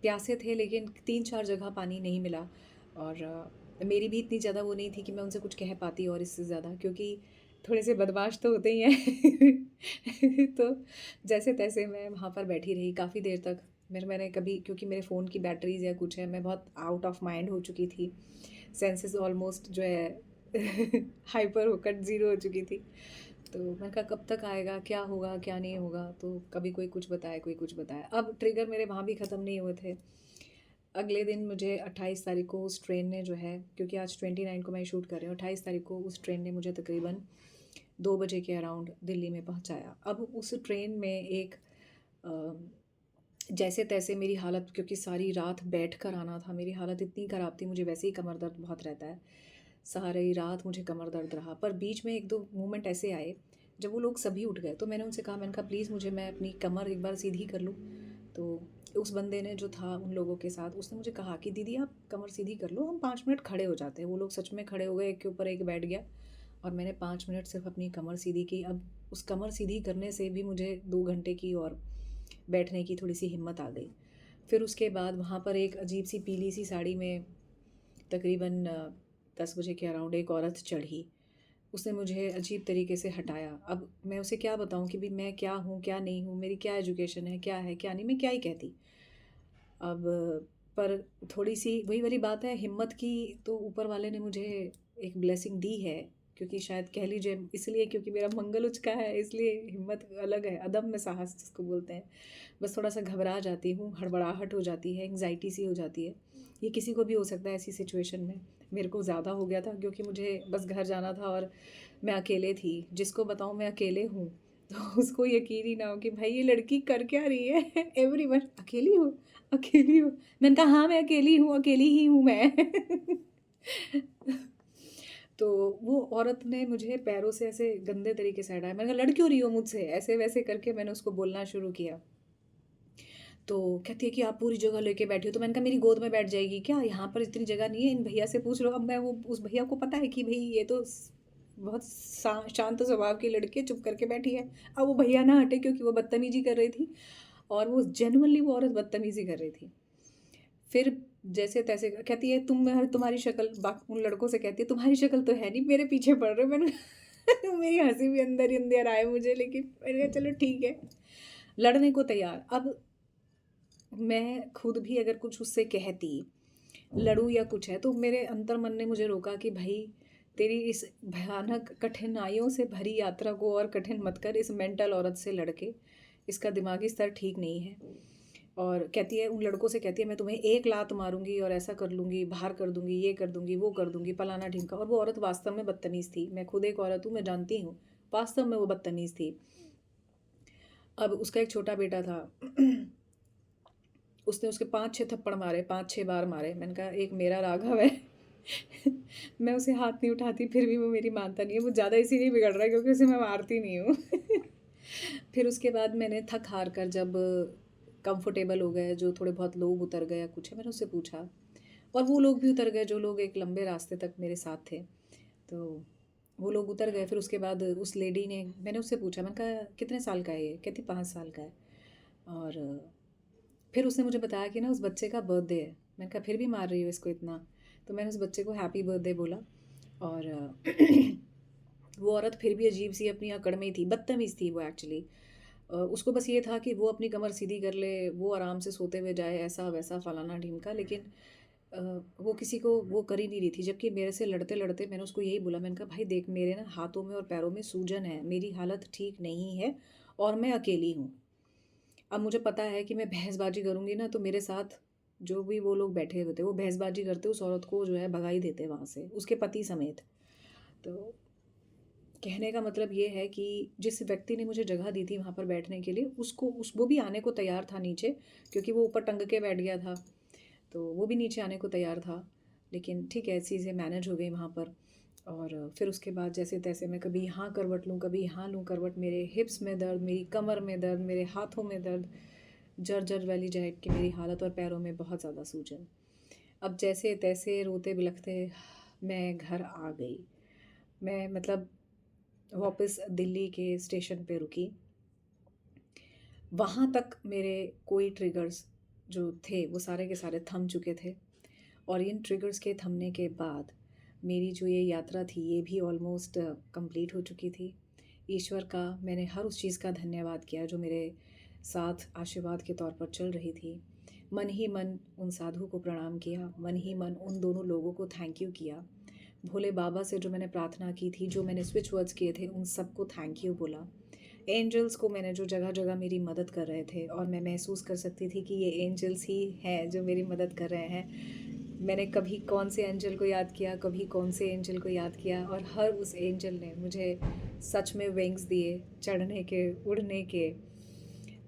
प्यासे थे, लेकिन 3-4 जगह पानी नहीं मिला, और मेरी भी इतनी ज़्यादा वो नहीं थी कि मैं उनसे कुछ कह पाती और इससे ज़्यादा, क्योंकि थोड़े से बदमाश तो होते ही हैं। तो जैसे तैसे मैं वहाँ पर बैठी रही काफ़ी देर तक। मैंने कभी, क्योंकि मेरे फ़ोन की बैटरीज़ या कुछ है, मैं बहुत आउट ऑफ माइंड हो चुकी थी, सेंसेस ऑलमोस्ट जो है हाइपर होकर ज़ीरो हो चुकी थी। तो मैंने कहा कब तक आएगा, क्या होगा, क्या नहीं होगा? तो कभी कोई कुछ बताए, कोई कुछ बताए। अब ट्रिगर मेरे वहाँ भी ख़त्म नहीं हुए थे। अगले दिन मुझे 28 तारीख को उस ट्रेन ने जो है, क्योंकि आज 29 को मैं शूट कर रही हूँ, 28 तारीख को उस ट्रेन ने मुझे तकरीबन 2 बजे के अराउंड दिल्ली में पहुँचाया। अब उस ट्रेन में एक जैसे-तैसे मेरी हालत, क्योंकि सारी रात बैठ कर आना था, मेरी हालत इतनी ख़राब थी, मुझे वैसे ही कमर दर्द बहुत रहता है। सारी रात मुझे कमर दर्द रहा, पर बीच में 1-2 मोमेंट ऐसे आए, जब वो लोग सभी उठ गए, तो मैंने उनसे कहा, मैंने कहा प्लीज़ मुझे, मैं अपनी कमर एक बार सीधी कर लूँ। तो उस बंदे ने, जो था उन लोगों के साथ, उसने मुझे कहा कि दीदी आप कमर सीधी कर लो, हम 5 मिनट खड़े हो जाते हैं। वो लोग सच में खड़े हो गए, एक के ऊपर एक बैठ गया और मैंने 5 मिनट सिर्फ़ अपनी कमर सीधी की। अब उस कमर सीधी करने से भी मुझे 2 घंटे की और बैठने की थोड़ी-सी हिम्मत आ गई। फिर उसके बाद वहाँ पर एक अजीब-सी पीली-सी साड़ी में तकरीबन 10 बजे के अराउंड एक औरत चढ़ी। उसने मुझे अजीब तरीके से हटाया। अब मैं उसे क्या बताऊँ कि भई मैं क्या हूँ, क्या नहीं हूँ, मेरी क्या एजुकेशन है, क्या नहीं, मैं क्या ही कहती। अब पर थोड़ी-सी वही वाली बात है, हिम्मत की तो ऊपर वाले ने मुझे एक ब्लेसिंग दी है, क्योंकि शायद कह लीजिए इसलिए, क्योंकि मेरा मंगल उच का है, इसलिए हिम्मत अलग है, अदम्य साहस जिसको बोलते हैं। बस थोड़ा-सा घबरा जाती हूँ, हड़बड़ाहट हो जाती है, एंग्ज़ायटी सी हो जाती है। ये किसी को भी हो सकता है ऐसी सिचुएशन में। मेरे को ज़्यादा हो गया था, क्योंकि मुझे बस घर जाना था और मैं अकेले थी। जिसको बताऊँ मैं अकेले हूँ, तो उसको यकीन ही ना हो कि भाई ये लड़की कर क्या रही है? एवरीवन अकेली हो, अकेली हो। मैंने कहा हाँ, मैं अकेली हूँ, अकेली ही हूँ मैं। तो वो औरत ने मुझे पैरों से ऐसे गंदे तरीके से हटाया। मैंने कहा लड़ क्यों रही हो मुझसे? ऐसे-वैसे करके मैंने उसको बोलना शुरू किया। तो कहती है कि आप पूरी जगह लेके बैठी हो। तो मैंने कहा मेरी गोद में बैठ जाएगी क्या? यहाँ पर इतनी जगह नहीं है, इन भैया से पूछ लो। अब मैं, वो उस भैया को पता है कि भई ये तो बहुत शांत स्वभाव की लड़की है, चुप करके बैठी है। अब वो भैया ना हटे, क्योंकि वो बदतमीज़ी कर रही थी और वो जेनुइनली वो औरत बदतमीज़ी कर रही थी। फिर जैसे-तैसे कहती है, तुम्हारी शक्ल, उन लड़कों से कहती है, तुम्हारी शक्ल तो है नहीं, मेरे पीछे पड़ रहे हो। मैंने कहा मेरी हँसी भी अंदर ही अंदर आए मुझे, लेकिन मैंने कहा चलो ठीक है। लड़ने को तैयार। अब मैं खुद भी अगर कुछ उससे कहती, लड़ूँ या कुछ है, तो मेरे अंतर्मन ने मुझे रोका कि भई तेरी इस भयानक कठिनाइयों से भरी यात्रा को और कठिन मत कर, इस मेंटल औरत से लड़ के। इसका दिमागी स्तर ठीक नहीं है। और कहती है, उन लड़कों से कहती है, मैं तुम्हें एक लात मारूँगी और ऐसा कर लूँगी, बाहर कर दूँगी, ये कर दूँगी, वो कर दूँगी, फलाना-ढिमका। और वो औरत वास्तव में बदतमीज़ थी। मैं खुद एक औरत हूँ, मैं जानती हूँ। वास्तव में वो बदतमीज़ थी। अब उसका एक छोटा बेटा था। उसने उसके 5-6 थप्पड़ मारे, 5-6 बार मारे। मैंने कहा एक मेरा राघव है। मैं उसे हाथ नहीं उठाती, फिर भी वो मेरी मानता नहीं है। वो ज़्यादा इसीलिए बिगड़ रहा है क्योंकि उसे मैं मारती नहीं हूँ। फिर उसके बाद मैंने थक हार कर, जब कंफर्टेबल हो गए, जो थोड़े बहुत लोग उतर गए या कुछ है, मैंने उससे पूछा, और वो लोग भी उतर गए जो लोग एक लंबे रास्ते तक मेरे साथ थे। तो वो लोग उतर गए। फिर उसके बाद उस लेडी ने, मैंने उससे पूछा, मैंने कहा कितने साल का है ये? कहती 5 साल का है। और फिर उसने मुझे बताया कि ना उस बच्चे का बर्थडे है। मैंने कहा फिर भी मार रही हो इसको इतना? तो मैंने उस बच्चे को हैप्पी बर्थडे बोला। और वो औरत फिर भी अजीब सी अपनी अकड़ में ही थी, बदतमीज़ थी वो एक्चुअली। उसको बस ये था कि वो अपनी कमर सीधी कर ले, वो आराम से सोते हुए जाए, ऐसा वैसा फलाना ढिमका। लेकिन अ, वो किसी को वो कर ही नहीं रही थी। जबकि मेरे से लड़ते-लड़ते मैंने उसको यही बोला, मैंने कहा भाई देख, मेरे ना हाथों में और पैरों में सूजन है, मेरी हालत ठीक नहीं है और मैं अकेली हूँ। अब मुझे पता है कि मैं बहसबाजी करूँगी ना, तो मेरे साथ जो भी वो लोग बैठे हुए थे, वो बहसबाजी करते उस औरत को जो है भगा ही देते वहाँ से, उसके पति समेत। तो कहने का मतलब ये है कि जिस व्यक्ति ने मुझे जगह दी थी वहाँ पर बैठने के लिए, उसको वो भी आने को तैयार था नीचे, क्योंकि वो ऊपर टंग के बैठ गया था। तो वो भी नीचे आने को तैयार था। लेकिन ठीक है, चीज़ें मैनेज हो गई वहाँ पर। और फिर उसके बाद जैसे-तैसे मैं कभी यहाँ करवट लूँ, कभी यहाँ लूँ करवट, मेरे हिप्स में दर्द, मेरी कमर में दर्द, मेरे हाथों में दर्द, जर्जर वाली टाइप की मेरी हालत, और पैरों में बहुत ज़्यादा सूजन। अब जैसे-तैसे रोते-बिलखते मैं घर आ गई। मैं मतलब वापस दिल्ली के स्टेशन पे रुकी। वहाँ तक मेरे कोई ट्रिगर्स जो थे, वो सारे के सारे थम चुके थे। और इन ट्रिगर्स के थमने के बाद मेरी जो ये यात्रा थी, ये भी ऑलमोस्ट कंप्लीट हो चुकी थी। ईश्वर का मैंने हर उस चीज़ का धन्यवाद किया जो मेरे साथ आशीर्वाद के तौर पर चल रही थी। मन ही मन उन साधु को प्रणाम किया, मन ही मन उन दोनों लोगों को थैंक यू किया। भोले बाबा से जो मैंने प्रार्थना की थी, जो मैंने स्विच वर्ड्स किए थे, उन सबको थैंक यू बोला। एंजल्स को मैंने, जो जगह-जगह मेरी मदद कर रहे थे और मैं महसूस कर सकती थी कि ये एंजल्स ही हैं जो मेरी मदद कर रहे हैं। मैंने कभी कौन से एंजल को याद किया, कभी कौन से एंजल को याद किया, और हर उस एंजल ने मुझे सच में विंग्स दिए, चढ़ने के, उड़ने के।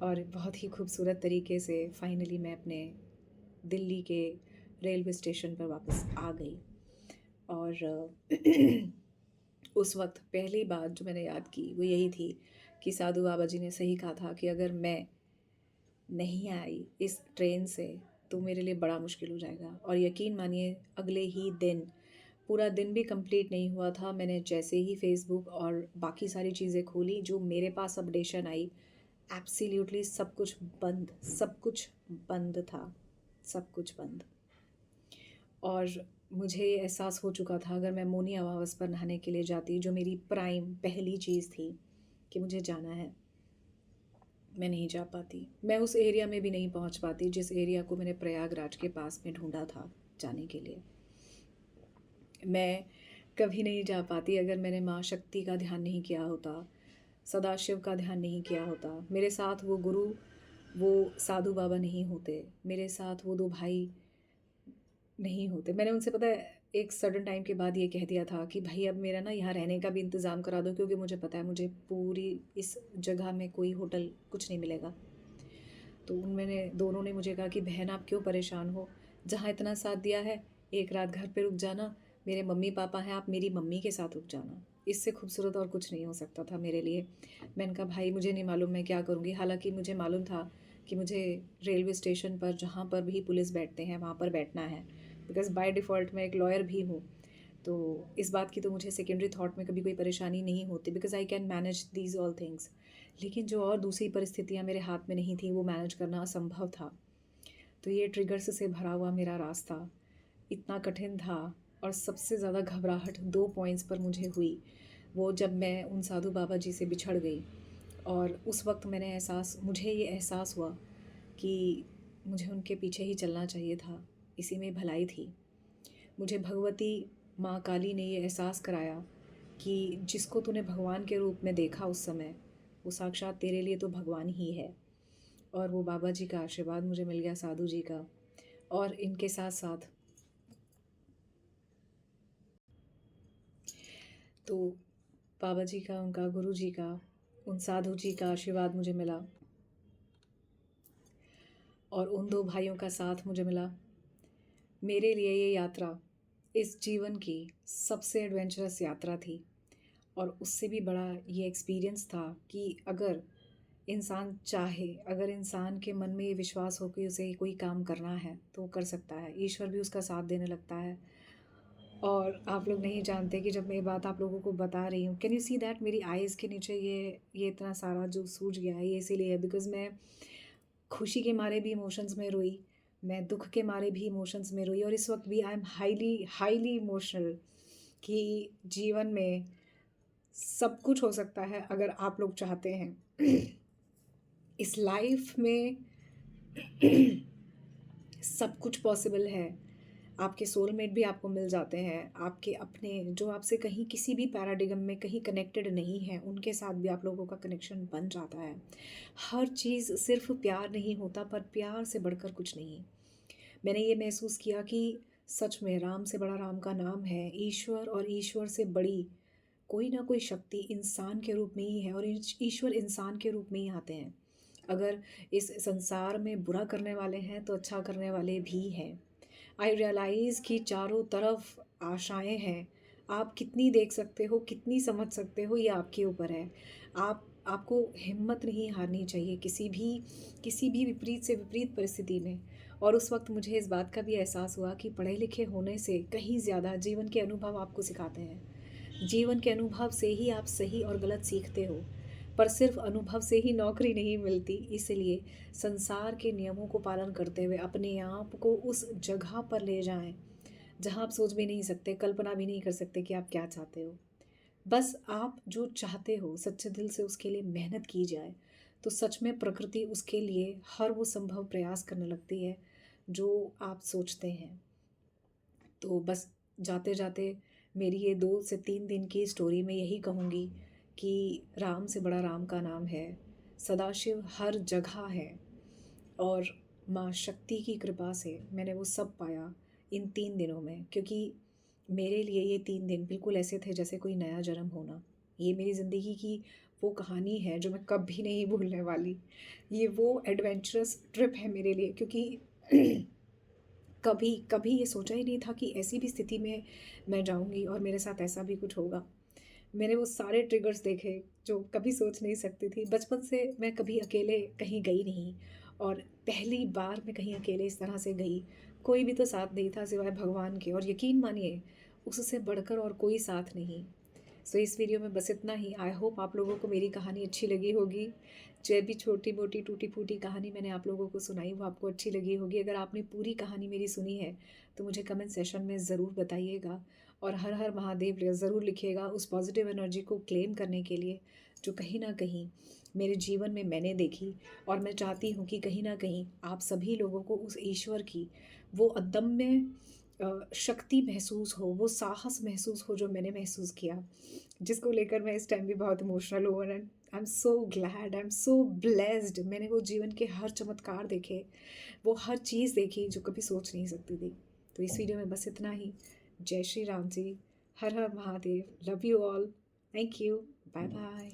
और बहुत ही खूबसूरत तरीके से फाइनली मैं अपने दिल्ली के रेलवे स्टेशन पर वापस आ गई। और उस वक्त पहली बात जो मैंने याद की वो यही थी कि साधु बाबा जी ने सही कहा था कि अगर मैं नहीं आई इस ट्रेन से तो मेरे लिए बड़ा मुश्किल हो जाएगा। और यकीन मानिए अगले ही दिन, पूरा दिन भी कंप्लीट नहीं हुआ था, मैंने जैसे ही फेसबुक और बाकी सारी चीज़ें खोली, जो मेरे पास अपडेशन आई, एब्सोल्युटली सब कुछ बंद, सब कुछ बंद था, सब कुछ बंद। और मुझे एहसास हो चुका था अगर मैं मौनी अमावस पर नहाने के लिए जाती, जो मेरी प्राइम पहली चीज़ थी कि मुझे जाना है, मैं नहीं जा पाती। मैं उस एरिया में भी नहीं पहुंच पाती जिस एरिया को मैंने प्रयागराज के पास में ढूंढा था जाने के लिए। मैं कभी नहीं जा पाती अगर मैंने माँ शक्ति का ध्यान नहीं किया होता, सदाशिव का ध्यान नहीं किया होता, मेरे साथ वो गुरु, वो साधु बाबा नहीं होते, मेरे साथ वो दो भाई नहीं होते। मैंने उनसे पता है एक सर्टेन टाइम के बाद ये कह दिया था कि भाई अब मेरा ना यहाँ रहने का भी इंतज़ाम करा दो, क्योंकि मुझे पता है मुझे पूरी इस जगह में कोई होटल कुछ नहीं मिलेगा। तो उनमें दोनों ने मुझे कहा कि बहन आप क्यों परेशान हो, जहाँ इतना साथ दिया है एक रात घर पे रुक जाना, मेरे मम्मी पापा हैं, आप मेरी मम्मी के साथ रुक जाना, इससे खूबसूरत और कुछ नहीं हो सकता था मेरे लिए। मैंने कहा भाई मुझे नहीं मालूम मैं क्या करूँगी, हालांकि मुझे मालूम था कि मुझे रेलवे स्टेशन पर जहाँ पर भी पुलिस बैठते हैं वहाँ पर बैठना है, बिकॉज़ बाय डिफ़ॉल्ट मैं एक लॉयर भी हूँ। तो इस बात की तो मुझे सेकेंडरी थॉट में कभी कोई परेशानी नहीं होती, because I can manage these all things. लेकिन जो और दूसरी परिस्थितियाँ मेरे हाथ में नहीं थी वो मैनेज करना असंभव था। तो ये ट्रिगर्स से भरा हुआ मेरा रास्ता इतना कठिन था। और सबसे ज़्यादा घबराहट 2 पॉइंट्स पर मुझे हुई। वो जब मैं उन साधु बाबा जी से बिछड़ गई, और उस वक़्त मुझे ये एहसास हुआ कि मुझे उनके पीछे ही चलना चाहिए था, इसी में भलाई थी। मुझे भगवती माँ काली ने ये एहसास कराया कि जिसको तूने भगवान के रूप में देखा उस समय, वो साक्षात तेरे लिए तो भगवान ही है। और वो बाबा जी का आशीर्वाद मुझे मिल गया, साधु जी का। और इनके साथ साथ तो बाबा जी का, उनका गुरु जी का, उन साधु जी का आशीर्वाद मुझे मिला, और उन दो भाइयों का साथ मुझे मिला। मेरे लिए ये यात्रा इस जीवन की सबसे एडवेंचरस यात्रा थी। और उससे भी बड़ा ये एक्सपीरियंस था कि अगर इंसान चाहे, अगर इंसान के मन में ये विश्वास हो कि उसे कोई काम करना है तो वो कर सकता है, ईश्वर भी उसका साथ देने लगता है। और आप लोग नहीं जानते कि जब मैं ये बात आप लोगों को बता रही हूँ, कैन यू सी दैट मेरी आइज़ के नीचे ये इतना सारा जो सूज गया है, ये इसीलिए है बिकॉज़ मैं खुशी के मारे भी इमोशंस में रोई, मैं दुःख के मारे भी इमोशंस में रोई, और इस वक़्त भी I am highly highly emotional कि जीवन में सब कुछ हो सकता है अगर आप लोग चाहते हैं। इस लाइफ में सब कुछ पॉसिबल है। आपके सोलमेट भी आपको मिल जाते हैं, आपके अपने जो आपसे कहीं किसी भी पैराडिगम में कहीं कनेक्टेड नहीं है, उनके साथ भी आप लोगों का कनेक्शन बन जाता है। हर चीज़ सिर्फ़ प्यार नहीं होता, पर प्यार से बढ़कर कुछ नहीं। मैंने ये महसूस किया कि सच में राम से बड़ा राम का नाम है, ईश्वर और ईश्वर से बड़ी कोई ना कोई शक्ति इंसान के रूप में ही है, और ईश्वर इंसान के रूप में ही आते हैं। अगर इस संसार में बुरा करने वाले हैं तो अच्छा करने वाले भी हैं। आई रियलाइज़ कि चारों तरफ आशाएं हैं। आप कितनी देख सकते हो, कितनी समझ सकते हो, ये आपके ऊपर है। आपको हिम्मत नहीं हारनी चाहिए किसी भी विपरीत से विपरीत परिस्थिति में। और उस वक्त मुझे इस बात का भी एहसास हुआ कि पढ़े लिखे होने से कहीं ज़्यादा जीवन के अनुभव आपको सिखाते हैं। जीवन के अनुभव से ही आप सही और गलत सीखते हो, पर सिर्फ अनुभव से ही नौकरी नहीं मिलती। इसलिए संसार के नियमों को पालन करते हुए अपने आप को उस जगह पर ले जाएं जहां आप सोच भी नहीं सकते, कल्पना भी नहीं कर सकते कि आप क्या चाहते हो। बस आप जो चाहते हो सच्चे दिल से उसके लिए मेहनत की जाए, तो सच में प्रकृति उसके लिए हर वो संभव प्रयास करने लगती है जो आप सोचते हैं। तो बस जाते जाते मेरी ये 2 से 3 दिन की स्टोरी में यही कहूँगी कि राम से बड़ा राम का नाम है, सदाशिव हर जगह है, और माँ शक्ति की कृपा से मैंने वो सब पाया इन 3 दिनों में। क्योंकि मेरे लिए ये 3 दिन बिल्कुल ऐसे थे जैसे कोई नया जन्म होना। ये मेरी ज़िंदगी की वो कहानी है जो मैं कभी नहीं भूलने वाली। ये वो एडवेंचरस ट्रिप है मेरे लिए, क्योंकि कभी कभी ये सोचा ही नहीं था कि ऐसी भी स्थिति में मैं जाऊंगी और मेरे साथ ऐसा भी कुछ होगा। मैंने वो सारे ट्रिगर्स देखे जो कभी सोच नहीं सकती थी। बचपन से मैं कभी अकेले कहीं गई नहीं, और पहली बार मैं कहीं अकेले इस तरह से गई। कोई भी तो साथ नहीं था सिवाय भगवान के, और यकीन मानिए उससे बढ़कर और कोई साथ नहीं। सो इस वीडियो में बस इतना ही। आई होप आप लोगों को मेरी कहानी अच्छी लगी होगी। जो भी छोटी मोटी टूटी फूटी कहानी मैंने आप लोगों को सुनाई वो आपको अच्छी लगी होगी। अगर आपने पूरी कहानी मेरी सुनी है तो मुझे कमेंट सेशन में ज़रूर बताइएगा, और हर हर महादेव ज़रूर लिखिएगा उस पॉजिटिव एनर्जी को क्लेम करने के लिए जो कहीं ना कहीं मेरे जीवन में मैंने देखी। और मैं चाहती हूँ कि कहीं ना कहीं आप सभी लोगों को उस ईश्वर की वो अदम्य शक्ति महसूस हो, वो साहस महसूस हो जो मैंने महसूस किया, जिसको लेकर मैं इस टाइम भी बहुत इमोशनल हूँ। And I am so glad, I am so blessed. मैंने वो जीवन के हर चमत्कार देखे, वो हर चीज़ देखी जो कभी सोच नहीं सकती थी। तो इस वीडियो में बस इतना ही। जय श्री राम जी, हर हर Mahadev, love you all, thank you, bye bye.